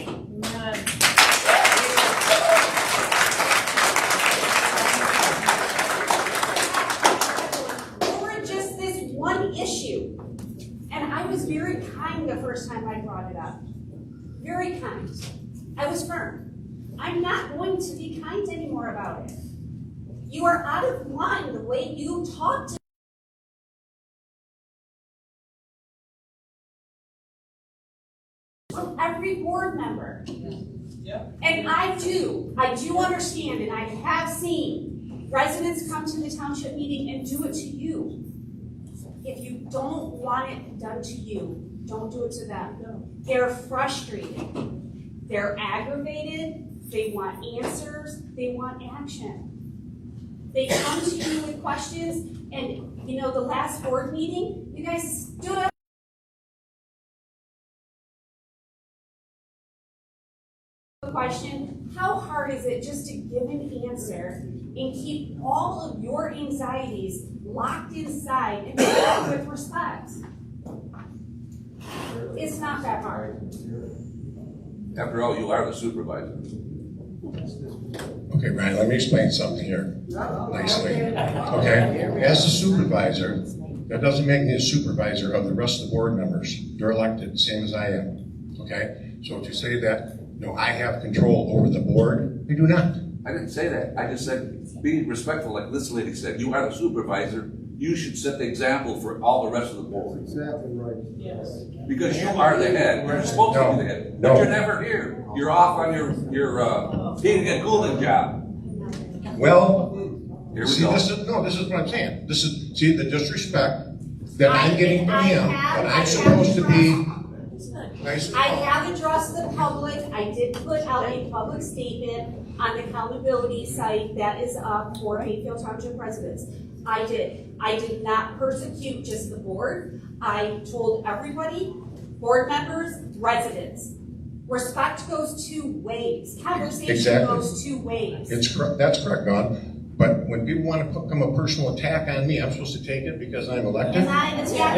One issue, and I was very kind the first time I brought it up. Very kind. I was firm. I'm not going to be kind anymore about it. You are out of line the way you talk to every board member. And I do understand, and I have seen residents come to the township meeting and do it to you. If you don't want it done to you, don't do it to them. They're frustrated. They're aggravated. They want answers. They want action. They come to you with questions, and you know, the last board meeting, you guys stood up. Question, how hard is it just to give an answer and keep all of your anxieties locked inside and with respect? It's not that hard. After all, you are the supervisor. Okay, Ryan, let me explain something here nicely. Okay, as the supervisor, that doesn't make me a supervisor of the rest of the board members. They're elected, same as I am. Okay, so to say that, no, I have control over the board, I do not. I didn't say that. I just said, be respectful, like this lady said. You are the supervisor. You should set the example for all the rest of the board. Exactly right. Yes. Because you are the head. You're supposed to be the head. But you're never here. You're off on your heating and cooling job. Well, here we see, go. this is what I'm saying. This is, see, the disrespect that I'm getting from him, that I'm supposed to be nice. I have addressed the public. I did put out a public statement on the accountability site that is up for Mayfield Township residents. I did not persecute just the board. I told everybody, board members, residents. Respect goes two ways. Conversation goes two ways. It's correct. That's correct, Dawn. But when people want to come a personal attack on me, I'm supposed to take it because I'm elected? And I attack.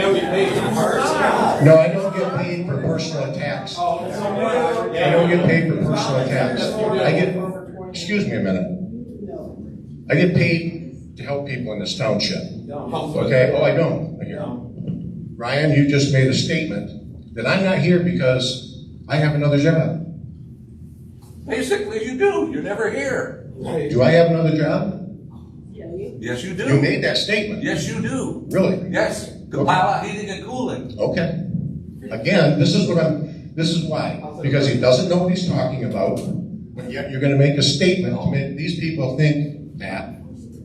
No, I don't get paid for personal attacks. I don't get paid for personal attacks. I get, excuse me a minute. I get paid to help people in this township. Okay? Oh, I don't. Ryan, you just made a statement that I'm not here because I have another job. Basically, you do. You're never here. Do I have another job? Yes, you do. You made that statement. Yes, you do. Really? Yes. Kapala heating and cooling. Okay. Again, this is why. Because he doesn't know what he's talking about, but yet you're gonna make a statement to make these people think that,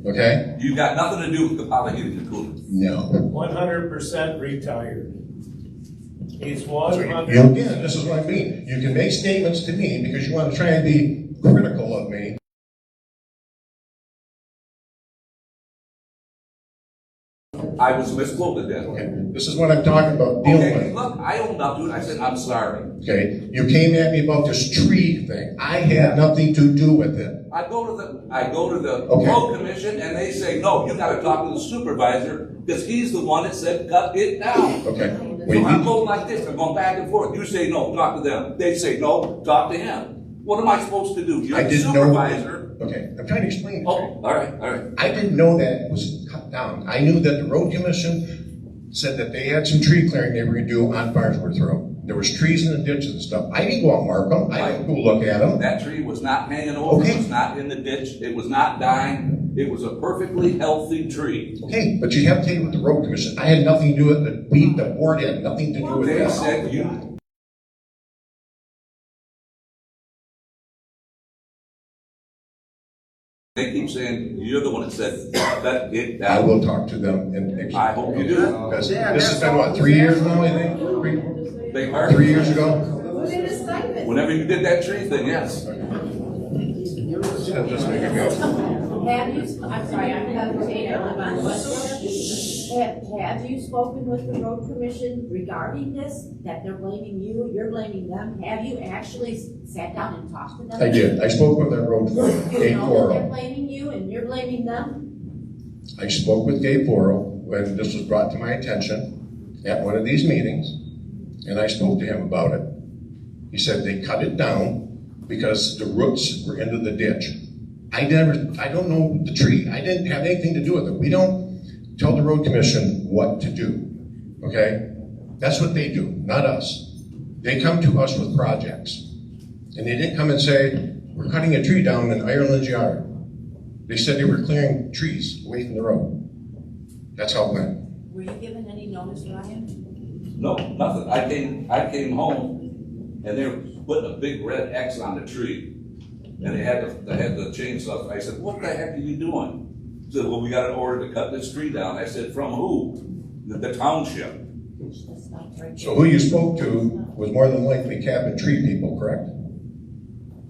okay? You got nothing to do with Kapala heating and cooling. No. 100% retired. He's 100%. Again, this is what I mean. You can make statements to me because you want to try and be critical of me. I was misquoted then. Okay. This is what I'm talking about dealing with. Look, I owned up to it. I said, I'm sorry. Okay, you came at me about this tree thing. I had nothing to do with it. I go to the road commission and they say, no, you gotta talk to the supervisor because he's the one that said cut it down. Okay. So I'm going like this, I'm going back and forth. You say no, talk to them. They say no, talk to him. What am I supposed to do? You're I the didn't know. supervisor. Okay, I'm trying to explain it. Oh, all right. I didn't know that was cut down. I knew that the road commission said that they had some tree clearing they were gonna do on Farnsworth Road. There was trees in the ditches and stuff. I didn't go out and mark them. I didn't go look at them. That tree was not hanging over, Okay. it was not in the ditch, it was not dying. It was a perfectly healthy tree. Okay, but you have to take it with the road commission. I had nothing to do with it. The board had nothing to do with They that. said you. They keep saying, you're the one that said that it. I will talk to them and. I hope you do. Because this has been what, 3 years now, I think? Big part. 3 years ago? Who did a stipend? Whenever you did that tree thing, yes. Just make it go. Have you, I'm sorry, I'm Heather Tate, I live on West Shore. Have you spoken with the road commission regarding this, that they're blaming you, you're blaming them? Have you actually sat down and talked to them? I did. I spoke with their road commissioner, You Gabe know that they're Porro. blaming you and you're blaming them? I spoke with Gabe Porro when this was brought to my attention at one of these meetings, and I spoke to him about it. He said they cut it down because the roots were into the ditch. I don't know the tree. I didn't have anything to do with it. We don't tell the road commission what to do, okay? That's what they do, not us. They come to us with projects. And they didn't come and say, we're cutting a tree down in Ireland's yard. They said they were clearing trees away from the road. That's how it went. Were you given any notice, Ryan? No, nothing. I came home and they were putting a big red X on the tree. And they had the chainsaw. I said, what the heck are you doing? He said, well, we got an order to cut this tree down. I said, from who? The township. So who you spoke to was more than likely cap and tree people, correct?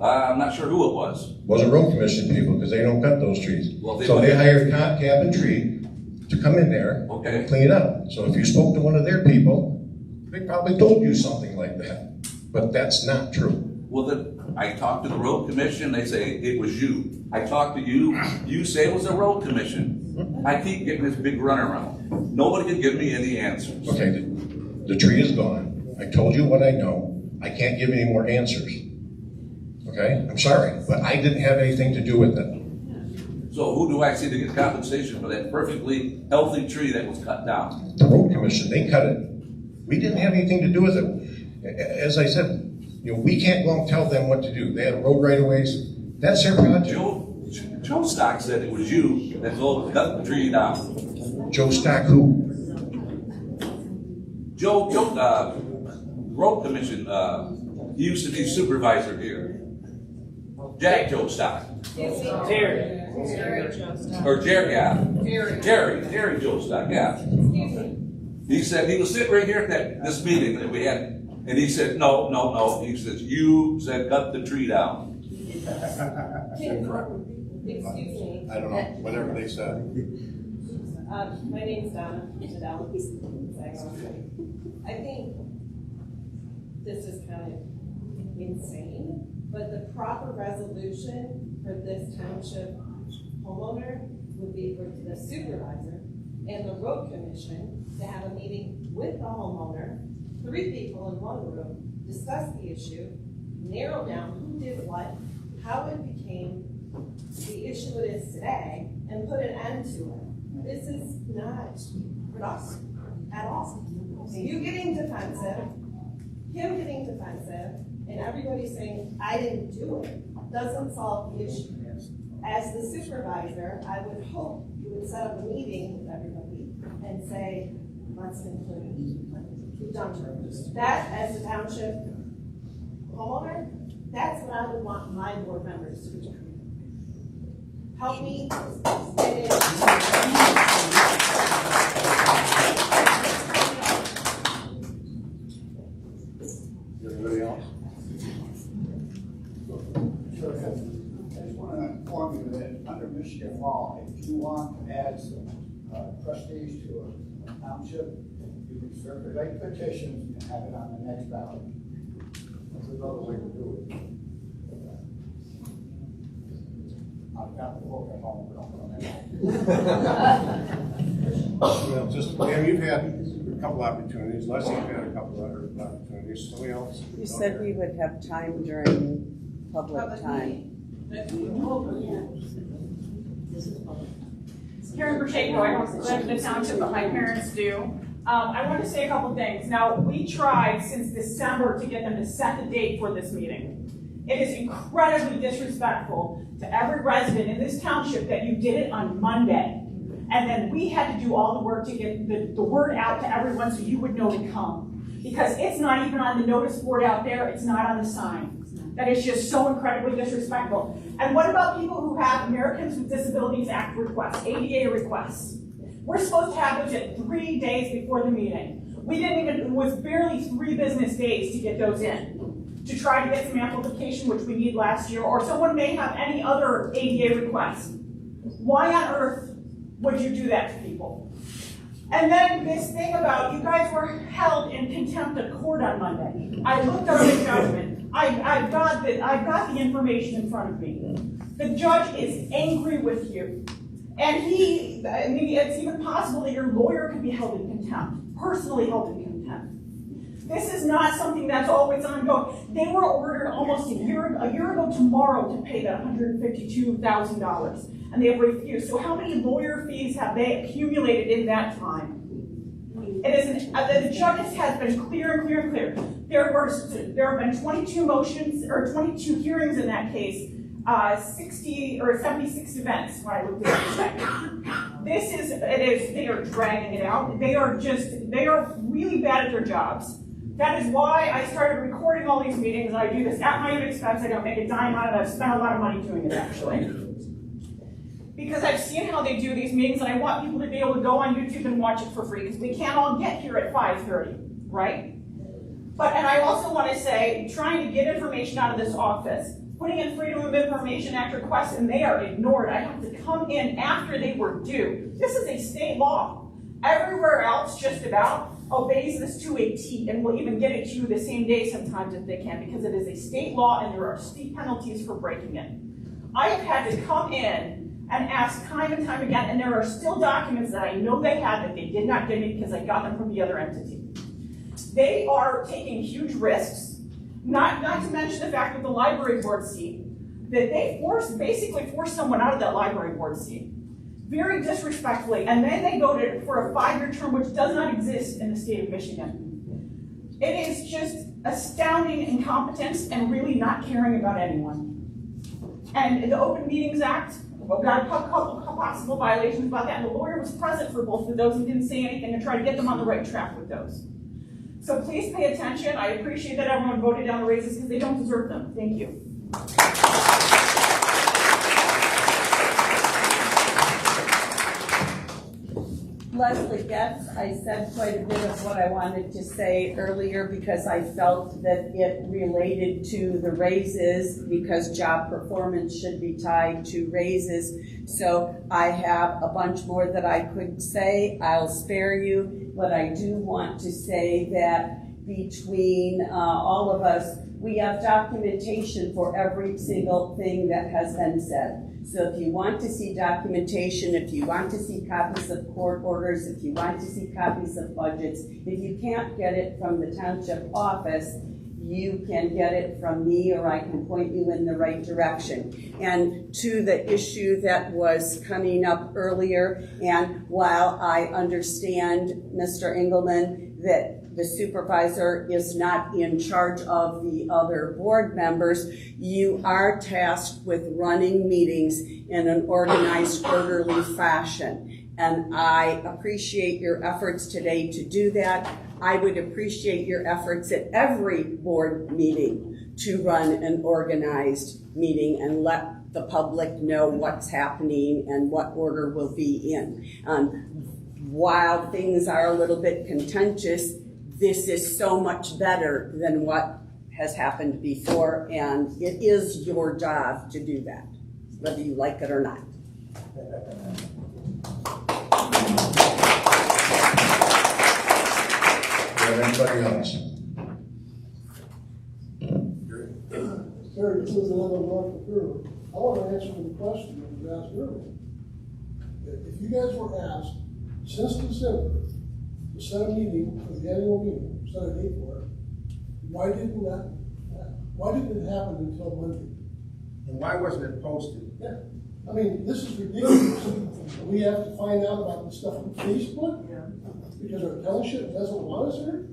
I'm not sure who it was. Wasn't road commission people, because they don't cut those trees. Well, So they hired cap and tree to come in there and clean it up. So if you spoke to one of their people, they probably told you something like that. But that's not true. Well, I talked to the road commission, they say it was you. I talked to you, you say it was the road commission. I keep getting this big runaround. Nobody can give me any answers. Okay, the tree is gone. I told you what I know. I can't give any more answers. Okay, I'm sorry, but I didn't have anything to do with it. So who do I see to get compensation for that perfectly healthy tree that was cut down? The road commission, they cut it. We didn't have anything to do with it. As I said, we can't go and tell them what to do. They have road right of ways. That's their project. Joe Stock said it was you that cut the tree down. Joe Stock who? Joe, road commission, he used to be supervisor here. Jack Joe Stock. Terry. Or Jerry, yeah. Jerry Joe Stock, yeah. He said, he was sitting right here at this meeting that we had, and he said, no. He says, you said cut the tree down. Excuse me. I don't know, whatever they said. My name's Donna Nadell. I think this is kind of insane, but the proper resolution for this township homeowner would be for the supervisor and the road commission to have a meeting with the homeowner, 3 people in one room, discuss the issue, narrow down who did what, how it became the issue it is today, and put an end to it. This is not productive at all. You getting defensive, him getting defensive, and everybody saying, I didn't do it, doesn't solve the issue. As the supervisor, I would hope you would set up a meeting with everybody and say, let's conclude. We've done it. That, as a township homeowner, that's what I would want my board members to do. Help me get it. Anybody else? Sure. I just want to inform you that under Michigan law, if you want to add some trustees to a township, you can circulate petitions and have it on the next ballot. That's another way to do it. I've got the book at home, but I'll come in. Well, just, ma'am, you've had a couple opportunities, Leslie had a couple other opportunities, somebody else. You said we would have time during public time. Karen Pacheco, I don't live in the township, but my parents do. I want to say a couple things. Now, we tried since December to get them to set the date for this meeting. It is incredibly disrespectful to every resident in this township that you did it on Monday. And then we had to do all the work to get the word out to everyone so you would know to come. Because it's not even on the notice board out there, it's not on the sign. That is just so incredibly disrespectful. And what about people who have Americans with Disabilities Act requests, ADA requests? We're supposed to have those at 3 days before the meeting. We didn't even, it was barely 3 business days to get those in, to try to get some amplification, which we need last year, or someone may have any other ADA requests. Why on earth would you do that to people? And then this thing about you guys were held in contempt of court on Monday. I looked up the judgment. I've got the information in front of me. The judge is angry with you. And it's even possible that your lawyer could be held in contempt, personally held in contempt. This is not something that's always ongoing. They were ordered almost a year ago tomorrow to pay that $152,000, and they have refused. So how many lawyer fees have they accumulated in that time? The judges has been clear and clear and clear. There have been 22 motions, or 22 hearings in that case, 60 or 76 events when I looked at it. They are dragging it out. They are really bad at their jobs. That is why I started recording all these meetings, and I do this at my own expense. I don't make a dime out of it. I've spent a lot of money doing it, actually. Because I've seen how they do these meetings, and I want people to be able to go on YouTube and watch it for free, because we can't all get here at 5:30, right? And I also want to say, trying to get information out of this office, putting in Freedom of Information Act requests, and they are ignored. I have to come in after they were due. This is a state law. Everywhere else, just about, obeys this to a T, and will even get it to you the same day sometimes if they can, because it is a state law and there are steep penalties for breaking it. I have had to come in and ask time and time again, and there are still documents that I know they had that they did not give me because I got them from the other entity. They are taking huge risks, not to mention the fact with the library board seat, that they basically force someone out of that library board seat, very disrespectfully, and then they go for a 5-year term, which does not exist in the state of Michigan. It is just astounding incompetence and really not caring about anyone. And the Open Meetings Act, we've got a couple possible violations about that, and the lawyer was present for both of those and didn't say anything to try to get them on the right track with those. So please pay attention. I appreciate that everyone voted down the raises because they don't deserve them. Thank you. Leslie Getz, I said quite a bit of what I wanted to say earlier because I felt that it related to the raises because job performance should be tied to raises. So I have a bunch more that I could say. I'll spare you, but I do want to say that between all of us, we have documentation for every single thing that has been said. So if you want to see documentation, if you want to see copies of court orders, if you want to see copies of budgets, if you can't get it from the township office, you can get it from me or I can point you in the right direction. And to the issue that was coming up earlier, and while I understand, Mr. Engelman, that the supervisor is not in charge of the other board members, you are tasked with running meetings in an organized, orderly fashion. And I appreciate your efforts today to do that. I would appreciate your efforts at every board meeting to run an organized meeting and let the public know what's happening and what order will be in. While things are a little bit contentious, this is so much better than what has happened before, and it is your job to do that, whether you like it or not. Anybody else? Sir, this is another North Lapeer. I want to answer the question that was asked earlier. If you guys were asked since December, to set a meeting for the annual meeting, set a date for it, why didn't it happen until Monday? And why wasn't it posted? Yeah, I mean, this is ridiculous. We have to find out about this stuff on Facebook because our township doesn't want us here.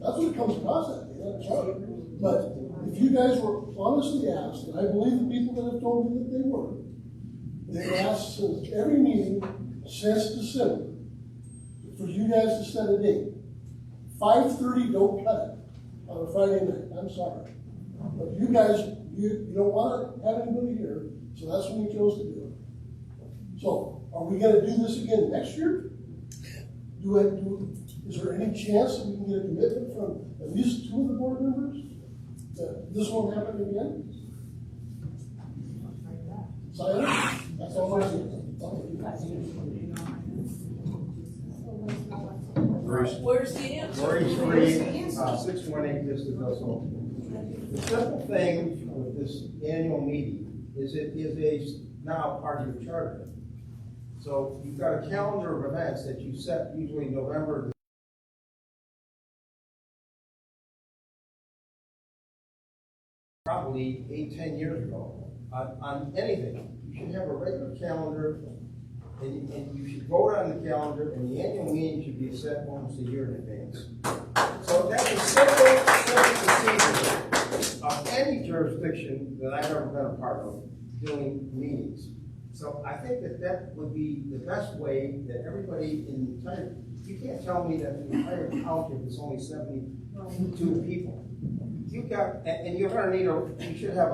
That's what it comes across at, I'm sorry. But if you guys were honestly asked, and I believe the people that have told me that they were, they asked since every meeting since December for you guys to set a date. 5:30, don't cut it on a Friday night, I'm sorry. But you guys, you don't want to have anybody here, so that's when you chose to do it. So, are we gonna do this again next year? Is there any chance that we can get a commitment from at least 2 of the board members that this won't happen again? Silence? That's all I'm saying. Where's the answer? Maurice Reed, 618 Vista Del Sol. The simple thing with this annual meeting is it is now part of your charter. So you've got a calendar of events that you set usually November. Probably 8-10 years ago on anything. You should have a regular calendar and you should vote on the calendar and the annual meeting should be set almost a year in advance. So that's a simple procedure of any jurisdiction that I've ever been a part of doing meetings. So I think that would be the best way that everybody in the entire, you can't tell me that the entire township is only 72 people. You've got, and you're gonna need you should have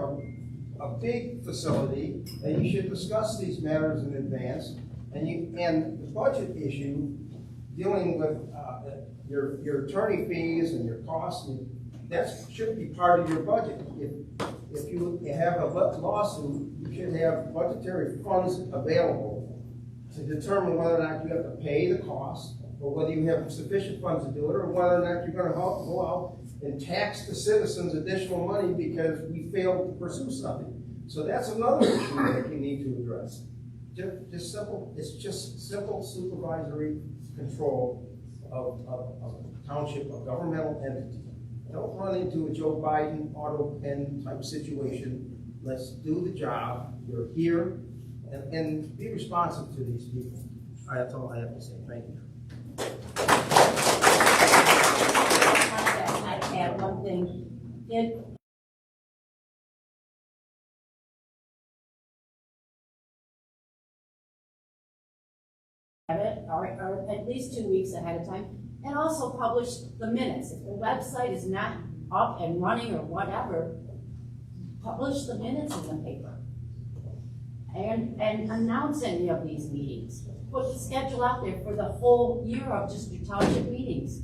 a big facility, and you should discuss these matters in advance. And the budget issue, dealing with your attorney fees and your costs, that should be part of your budget. If you have a lawsuit, you should have budgetary funds available to determine whether or not you have to pay the cost, or whether you have sufficient funds to do it, or whether or not you're going to go out and tax the citizens additional money because we failed to pursue something. So that's another issue that you need to address. Just simple. It's just simple supervisory control of a township, a governmental entity. Don't run into a Joe Biden auto pen type situation. Let's do the job. You're here, and be responsive to these people. All right, that's all I have to say. Thank you. I add one thing. Or at least 2 weeks ahead of time, and also publish the minutes. If the website is not up and running or whatever, publish the minutes in the paper. And announce any of these meetings. Put the schedule out there for the whole year of just your township meetings.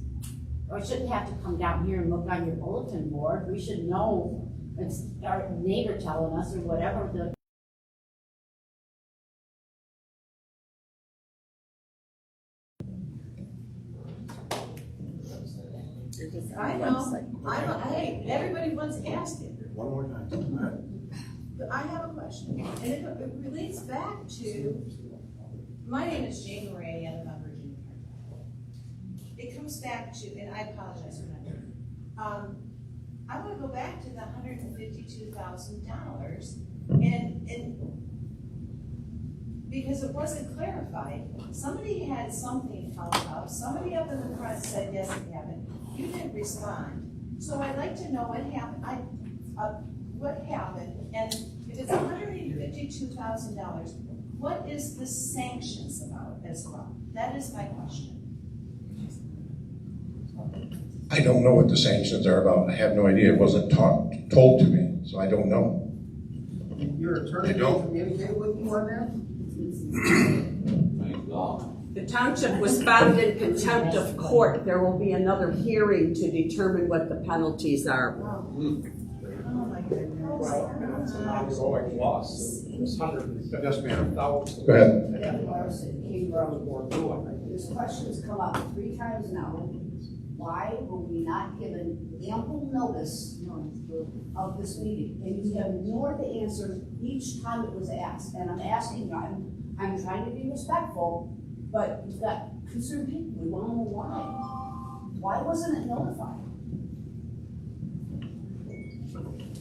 Or you shouldn't have to come down here and look on your bulletin board. We should know, it's our neighbor telling us or whatever the I know, hey, everybody wants to ask it. One more time. But I have a question, and it relates back to, my name is Jane Ray, and I'm Virginia Park. It comes back to, and I apologize for not, I want to go back to the $152,000, and because it wasn't clarified, somebody had something up, somebody up in the front said, yes, it happened. You didn't respond. So I'd like to know what happened. What happened, and if it's $152,000, what is the sanctions about as well? That is my question. I don't know what the sanctions are about. I have no idea. It wasn't told to me, so I don't know. Your attorney communicated with you on that? The township was found in contempt of court. There will be another hearing to determine what the penalties are. Oh my goodness. Well, it's an ongoing loss. It's hundreds of Yes, ma'am. thousands. Go ahead. This question has come up 3 times now. Why were we not given ample notice of this meeting? And you have ignored the answer each time it was asked. And I'm asking you, I'm trying to be respectful. But you've got concerned people, we wanna know why. Why wasn't it notified?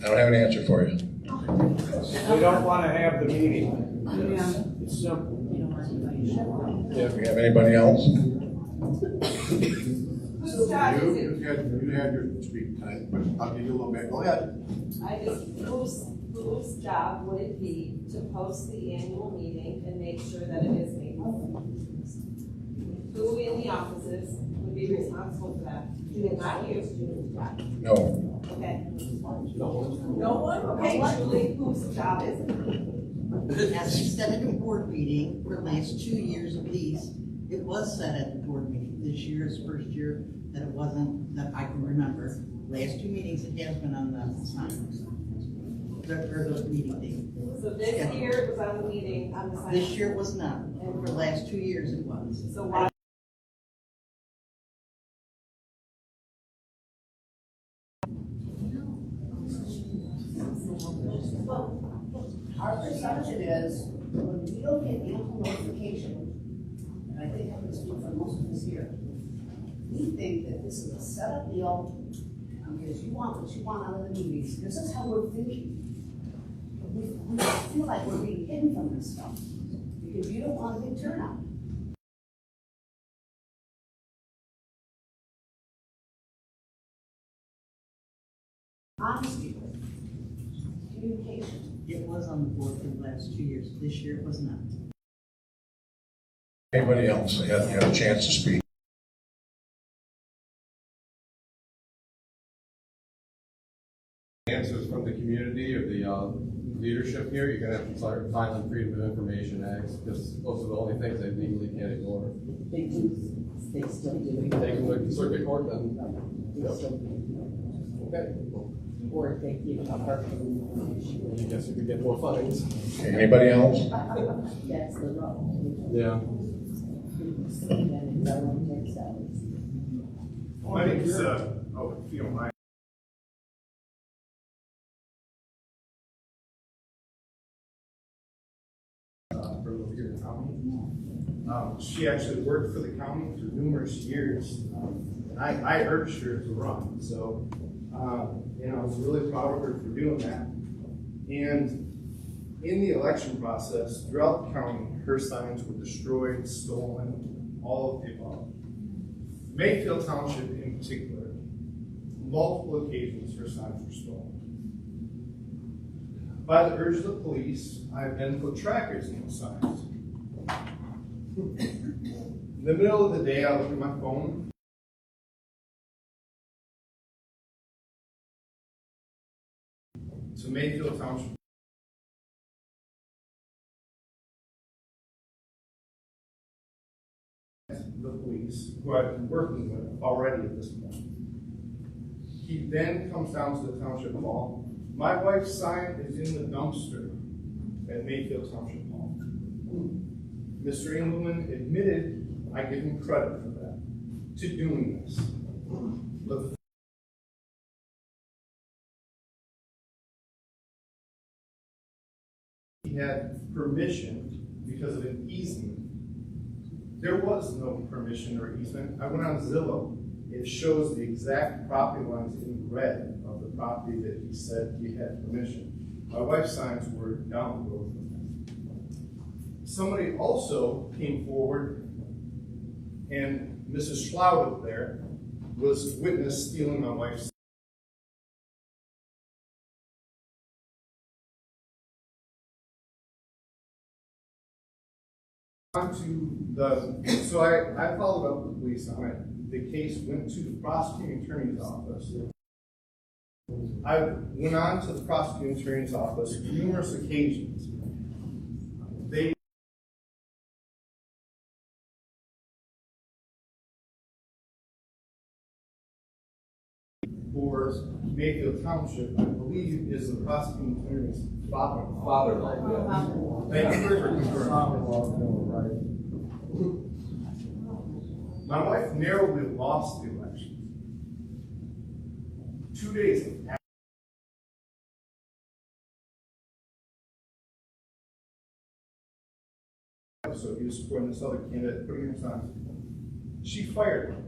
I don't have an answer for you. We don't wanna have the meeting. It's simple. If we have anybody else? You had your speak time, but I'll give you a little bit. Go ahead. Whose job would it be to post the annual meeting and make sure that it is made? Who in the offices would be responsible for that? Not you. No. Okay. No one? Okay, Julie, whose job is it? As we said at the board meeting, for the last 2 years at least, it was said at the board meeting. This year is first year that it wasn't, that I can remember. Last 2 meetings, it has been on the sign. Or the meeting date. So this year it was on the meeting, on the sign. This year was not, and for the last 2 years it was. So why? Our perception is, when we don't get ample notification, and I think I can speak for most of us here, we think that this is a setup deal, because you want what you want out of the meetings. This is how we're thinking. We feel like we're being hidden from this stuff, because you don't want a big turnout. Honesty, communication. It was on the board for the last 2 years. This year it was not. Anybody else that hasn't had a chance to speak? Answers from the community or the leadership here, you're gonna have to start filing Freedom of Information Acts, because those are the only things they legally can't ignore. They still do. Take them to circuit court then. Okay. Or if they give a I guess you could get more fines. Okay, anybody else? That's the law. Yeah. My name's, if you don't mind. For Lapeer County. She actually worked for the county for numerous years. And I urged her to run, so, I was really proud of her for doing that. And in the election process, throughout the county, her signs were destroyed, stolen, all of the above. Mayfield Township in particular, multiple occasions her signs were stolen. By the urge of the police, I've then put trackers in the signs. In the middle of the day, I look at my phone. To Mayfield Township. The police, who I've been working with already at this point. He then comes down to the township hall. My wife's sign is in the dumpster at Mayfield Township Hall. Mr. Engelman admitted, I give him credit for that, to doing this. But he had permission because of an easement. There was no permission or easement. I went on Zillow. It shows the exact property lines in red of the property that he said he had permission. My wife's signs were down the road from him. Somebody also came forward, and Mrs. Schlau up there was witness stealing my wife's. So I followed up with the police on it. The case went to the prosecuting attorney's office. I went on to the prosecuting attorney's office numerous occasions. They for Mayfield Township, I believe, is the prosecuting attorney's father-in-law. Thank you for confirming. My wife narrowly lost the election. 2 days after so he was supporting this other candidate, putting her signs. She fired him.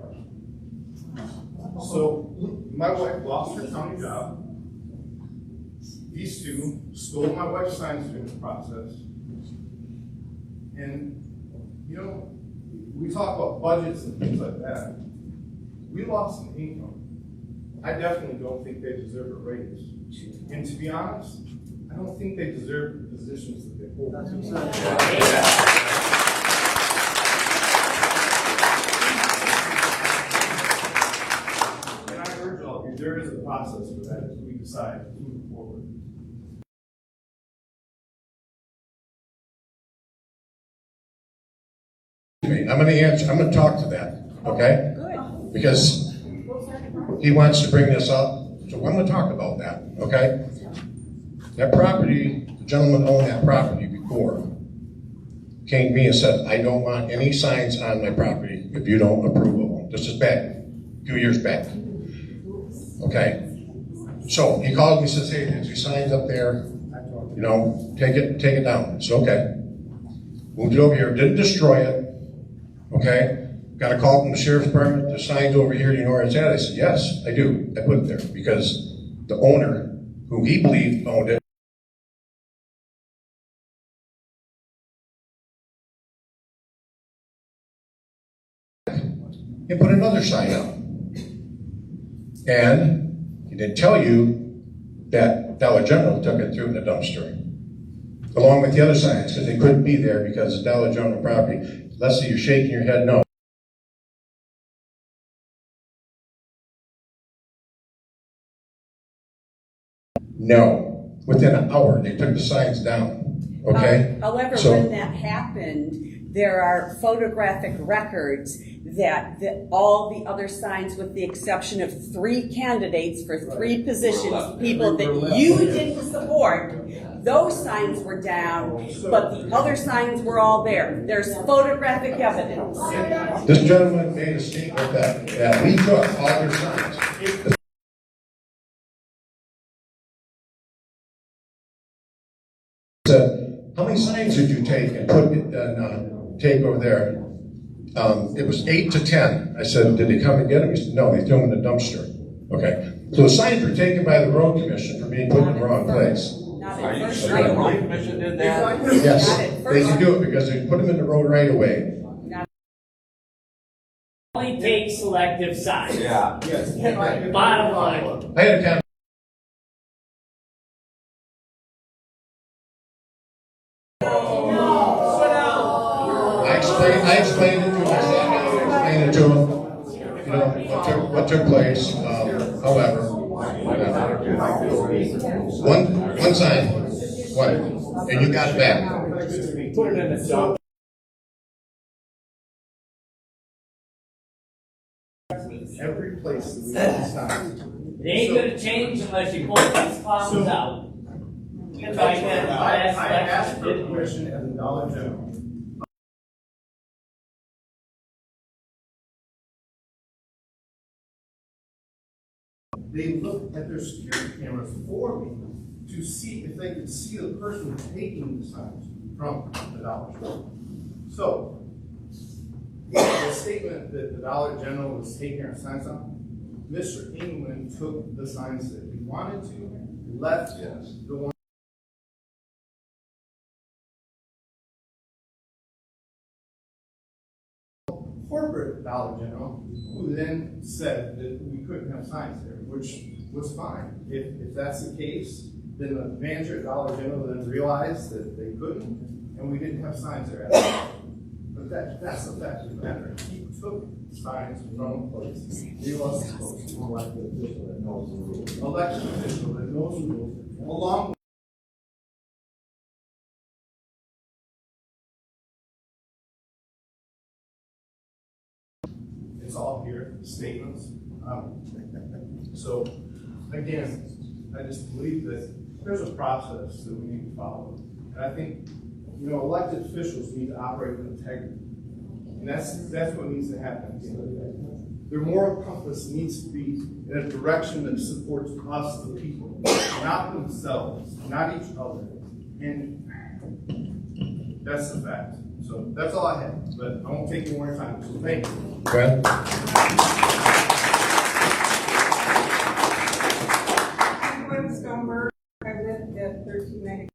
So my wife lost her county job. These two stole my wife's signs during the process. And, you know, we talk about budgets and things like that. We lost an income. I definitely don't think they deserve a raise. And to be honest, I don't think they deserve the positions that they hold. And I urge all of you, there is a process for that as we decide to move forward. I'm going to talk to that, okay? Good. Because he wants to bring this up, so I'm going to talk about that, okay? That property, the gentleman owned that property before, came to me and said, I don't want any signs on my property if you don't approve of them. This is back, a few years back, okay? So he called me and says, hey, there's your signs up there, you know, take it down. It's okay. Moved it over here, didn't destroy it. Okay, got a call from the sheriff's department, the sign's over here, do you know where it's at? I said, yes, I do. I put it there because the owner, who he believed owned it, he put another sign up. And he didn't tell you that Dollar General took it through in the dumpster, along with the other signs, because they couldn't be there because it's Dollar General property. Leslie, you're shaking your head no. No. Within an hour, they took the signs down. Okay? However, when that happened, there are photographic records that all the other signs, with the exception of 3 candidates for 3 positions, people that you didn't support, those signs were down, but the other signs were all there. There's photographic evidence. This gentleman made a statement that we took all their signs. Said, how many signs did you take and put take over there? It was 8 to 10. I said, did they come and get them? He said, no, they threw them in the dumpster. Okay. So the signs were taken by the road commission for being put in the wrong place. Are you sure the road commission did that? Yes, they can do it because they put them in the road right away. Only take selective signs. Yeah. Yes. Bottom line. I had a comment. I explained it to him. I explained it to him. You know what took place. However, one sign, one, and you got it back. Put it in the dump. Every place that we have signs. It ain't gonna change unless you pull these clowns out. I asked for permission at the Dollar General. They looked at their security cameras for me to see if they could see the person taking the signs from the Dollar General. So, the statement that the Dollar General was taking our signs off, Mr. England took the signs that he wanted to, left the one. Corporate Dollar General, who then said that we couldn't have signs there, which was fine. If that's the case, then the manager at Dollar General then realized that they couldn't, and we didn't have signs there at all. But that's the fact of the matter. He took signs from a place he wasn't supposed to. Elected official that knows the rules. Elected official that knows the rules, along with it's all here, statements. So, again, I just believe that there's a process that we need to follow. And I think, you know, elected officials need to operate with integrity. And that's what needs to happen. Their moral compass needs to be in a direction that supports us, the people, not themselves, not each other. And that's the fact. So that's all I have, but I won't take any more time, so thank you. Brad? I'm Gwen Scumberg. I live at 1390.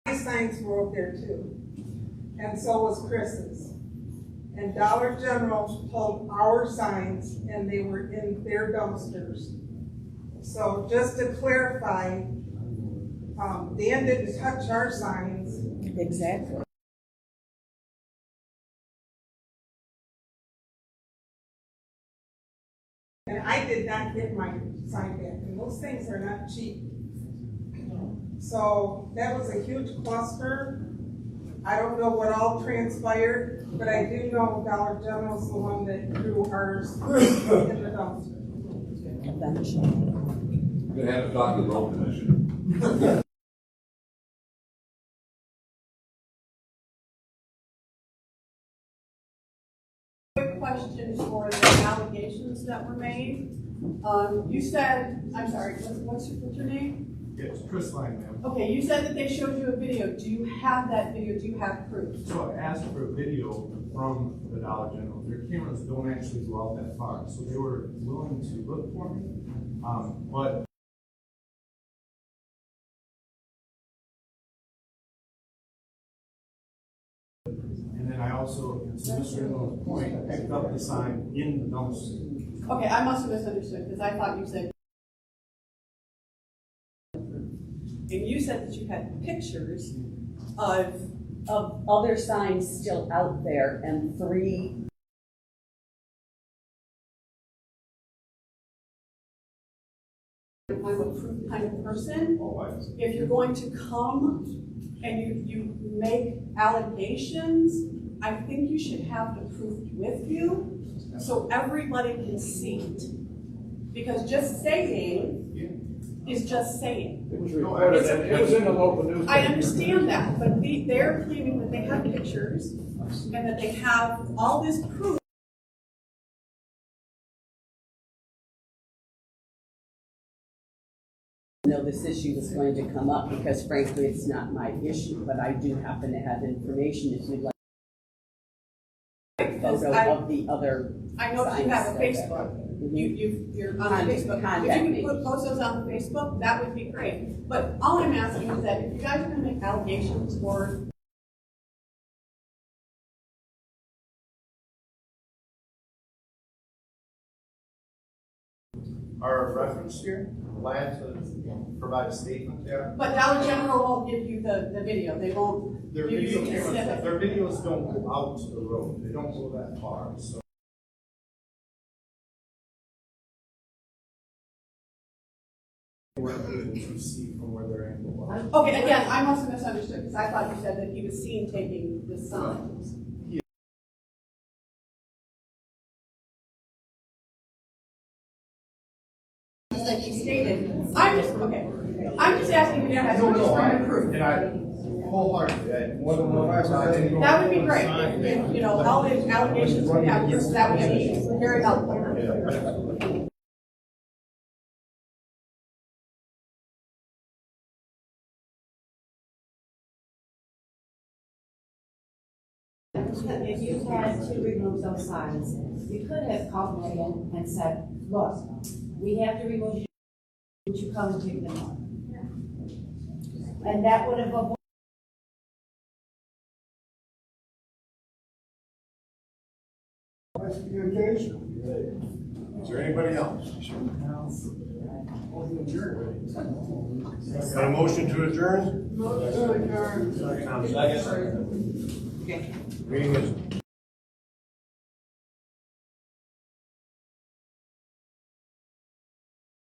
My signs were up there too, and so was Chris's. And Dollar General pulled our signs, and they were in their dumpsters. So just to clarify, Dan didn't touch our signs. Exactly. And I did not get my sign back, and those things are not cheap. So that was a huge cluster. I don't know what all transpired, but I do know Dollar General's the one that threw ours in the dumpster. You're gonna have to talk to the road commission. Quick question for the allegations that were made. You said, I'm sorry, what's your name? Yes, Chris Line, ma'am. Okay, you said that they showed you a video. Do you have that video? Do you have proof? So I asked for a video from the Dollar General. Their cameras don't actually go out that far, so they were willing to look for me. But and then I also, to Mr. Inlo's point, picked up the sign in the dumpster. Okay, I must have misunderstood because I thought you said. And you said that you had pictures of other signs still out there and 3 I'm a proof kind of person. If you're going to come and you make allegations, I think you should have the proof with you so everybody can see it. Because just saying is just saying. It was reported, it was in the local newspaper. I understand that, but they're claiming that they have pictures and that they have all this proof. know this issue was going to come up because frankly it's not my issue, but I do happen to have information if you'd like. Photo of the other. I know that you have a Facebook. You're on Facebook. If you could put post those on Facebook, that would be great. But all I'm asking is that if you guys are going to make allegations or Our reference here, glad to provide a statement there. But Dollar General won't give you the video. They won't Their give you video the cameras, snippet. their videos don't go out to the road. They don't go that far, so. We're able to see from where their angle was. Okay, again, I must have misunderstood because I thought you said that he was seen taking the signs. Like he stated, I'm just asking you to have some proof. And I wholeheartedly, more than one time. That would be great. If, you know, all the allegations we have, that would be very helpful. If you had to remove those signs, you could have called Megan and said, look, we have to remove you. Would you come and take them off? And that would have avoided. Communication. Is there anybody else? Got a motion to adjourn? Motion to adjourn. Second. Okay. Meeting is.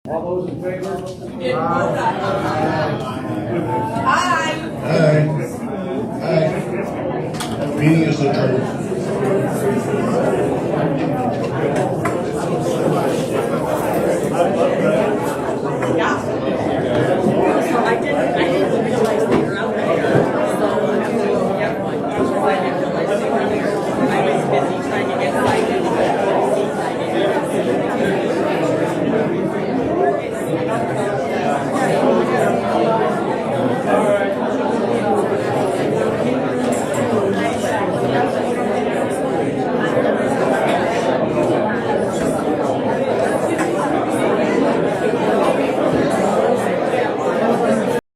All those in favor? Hi. Hi. Meeting is adjourned.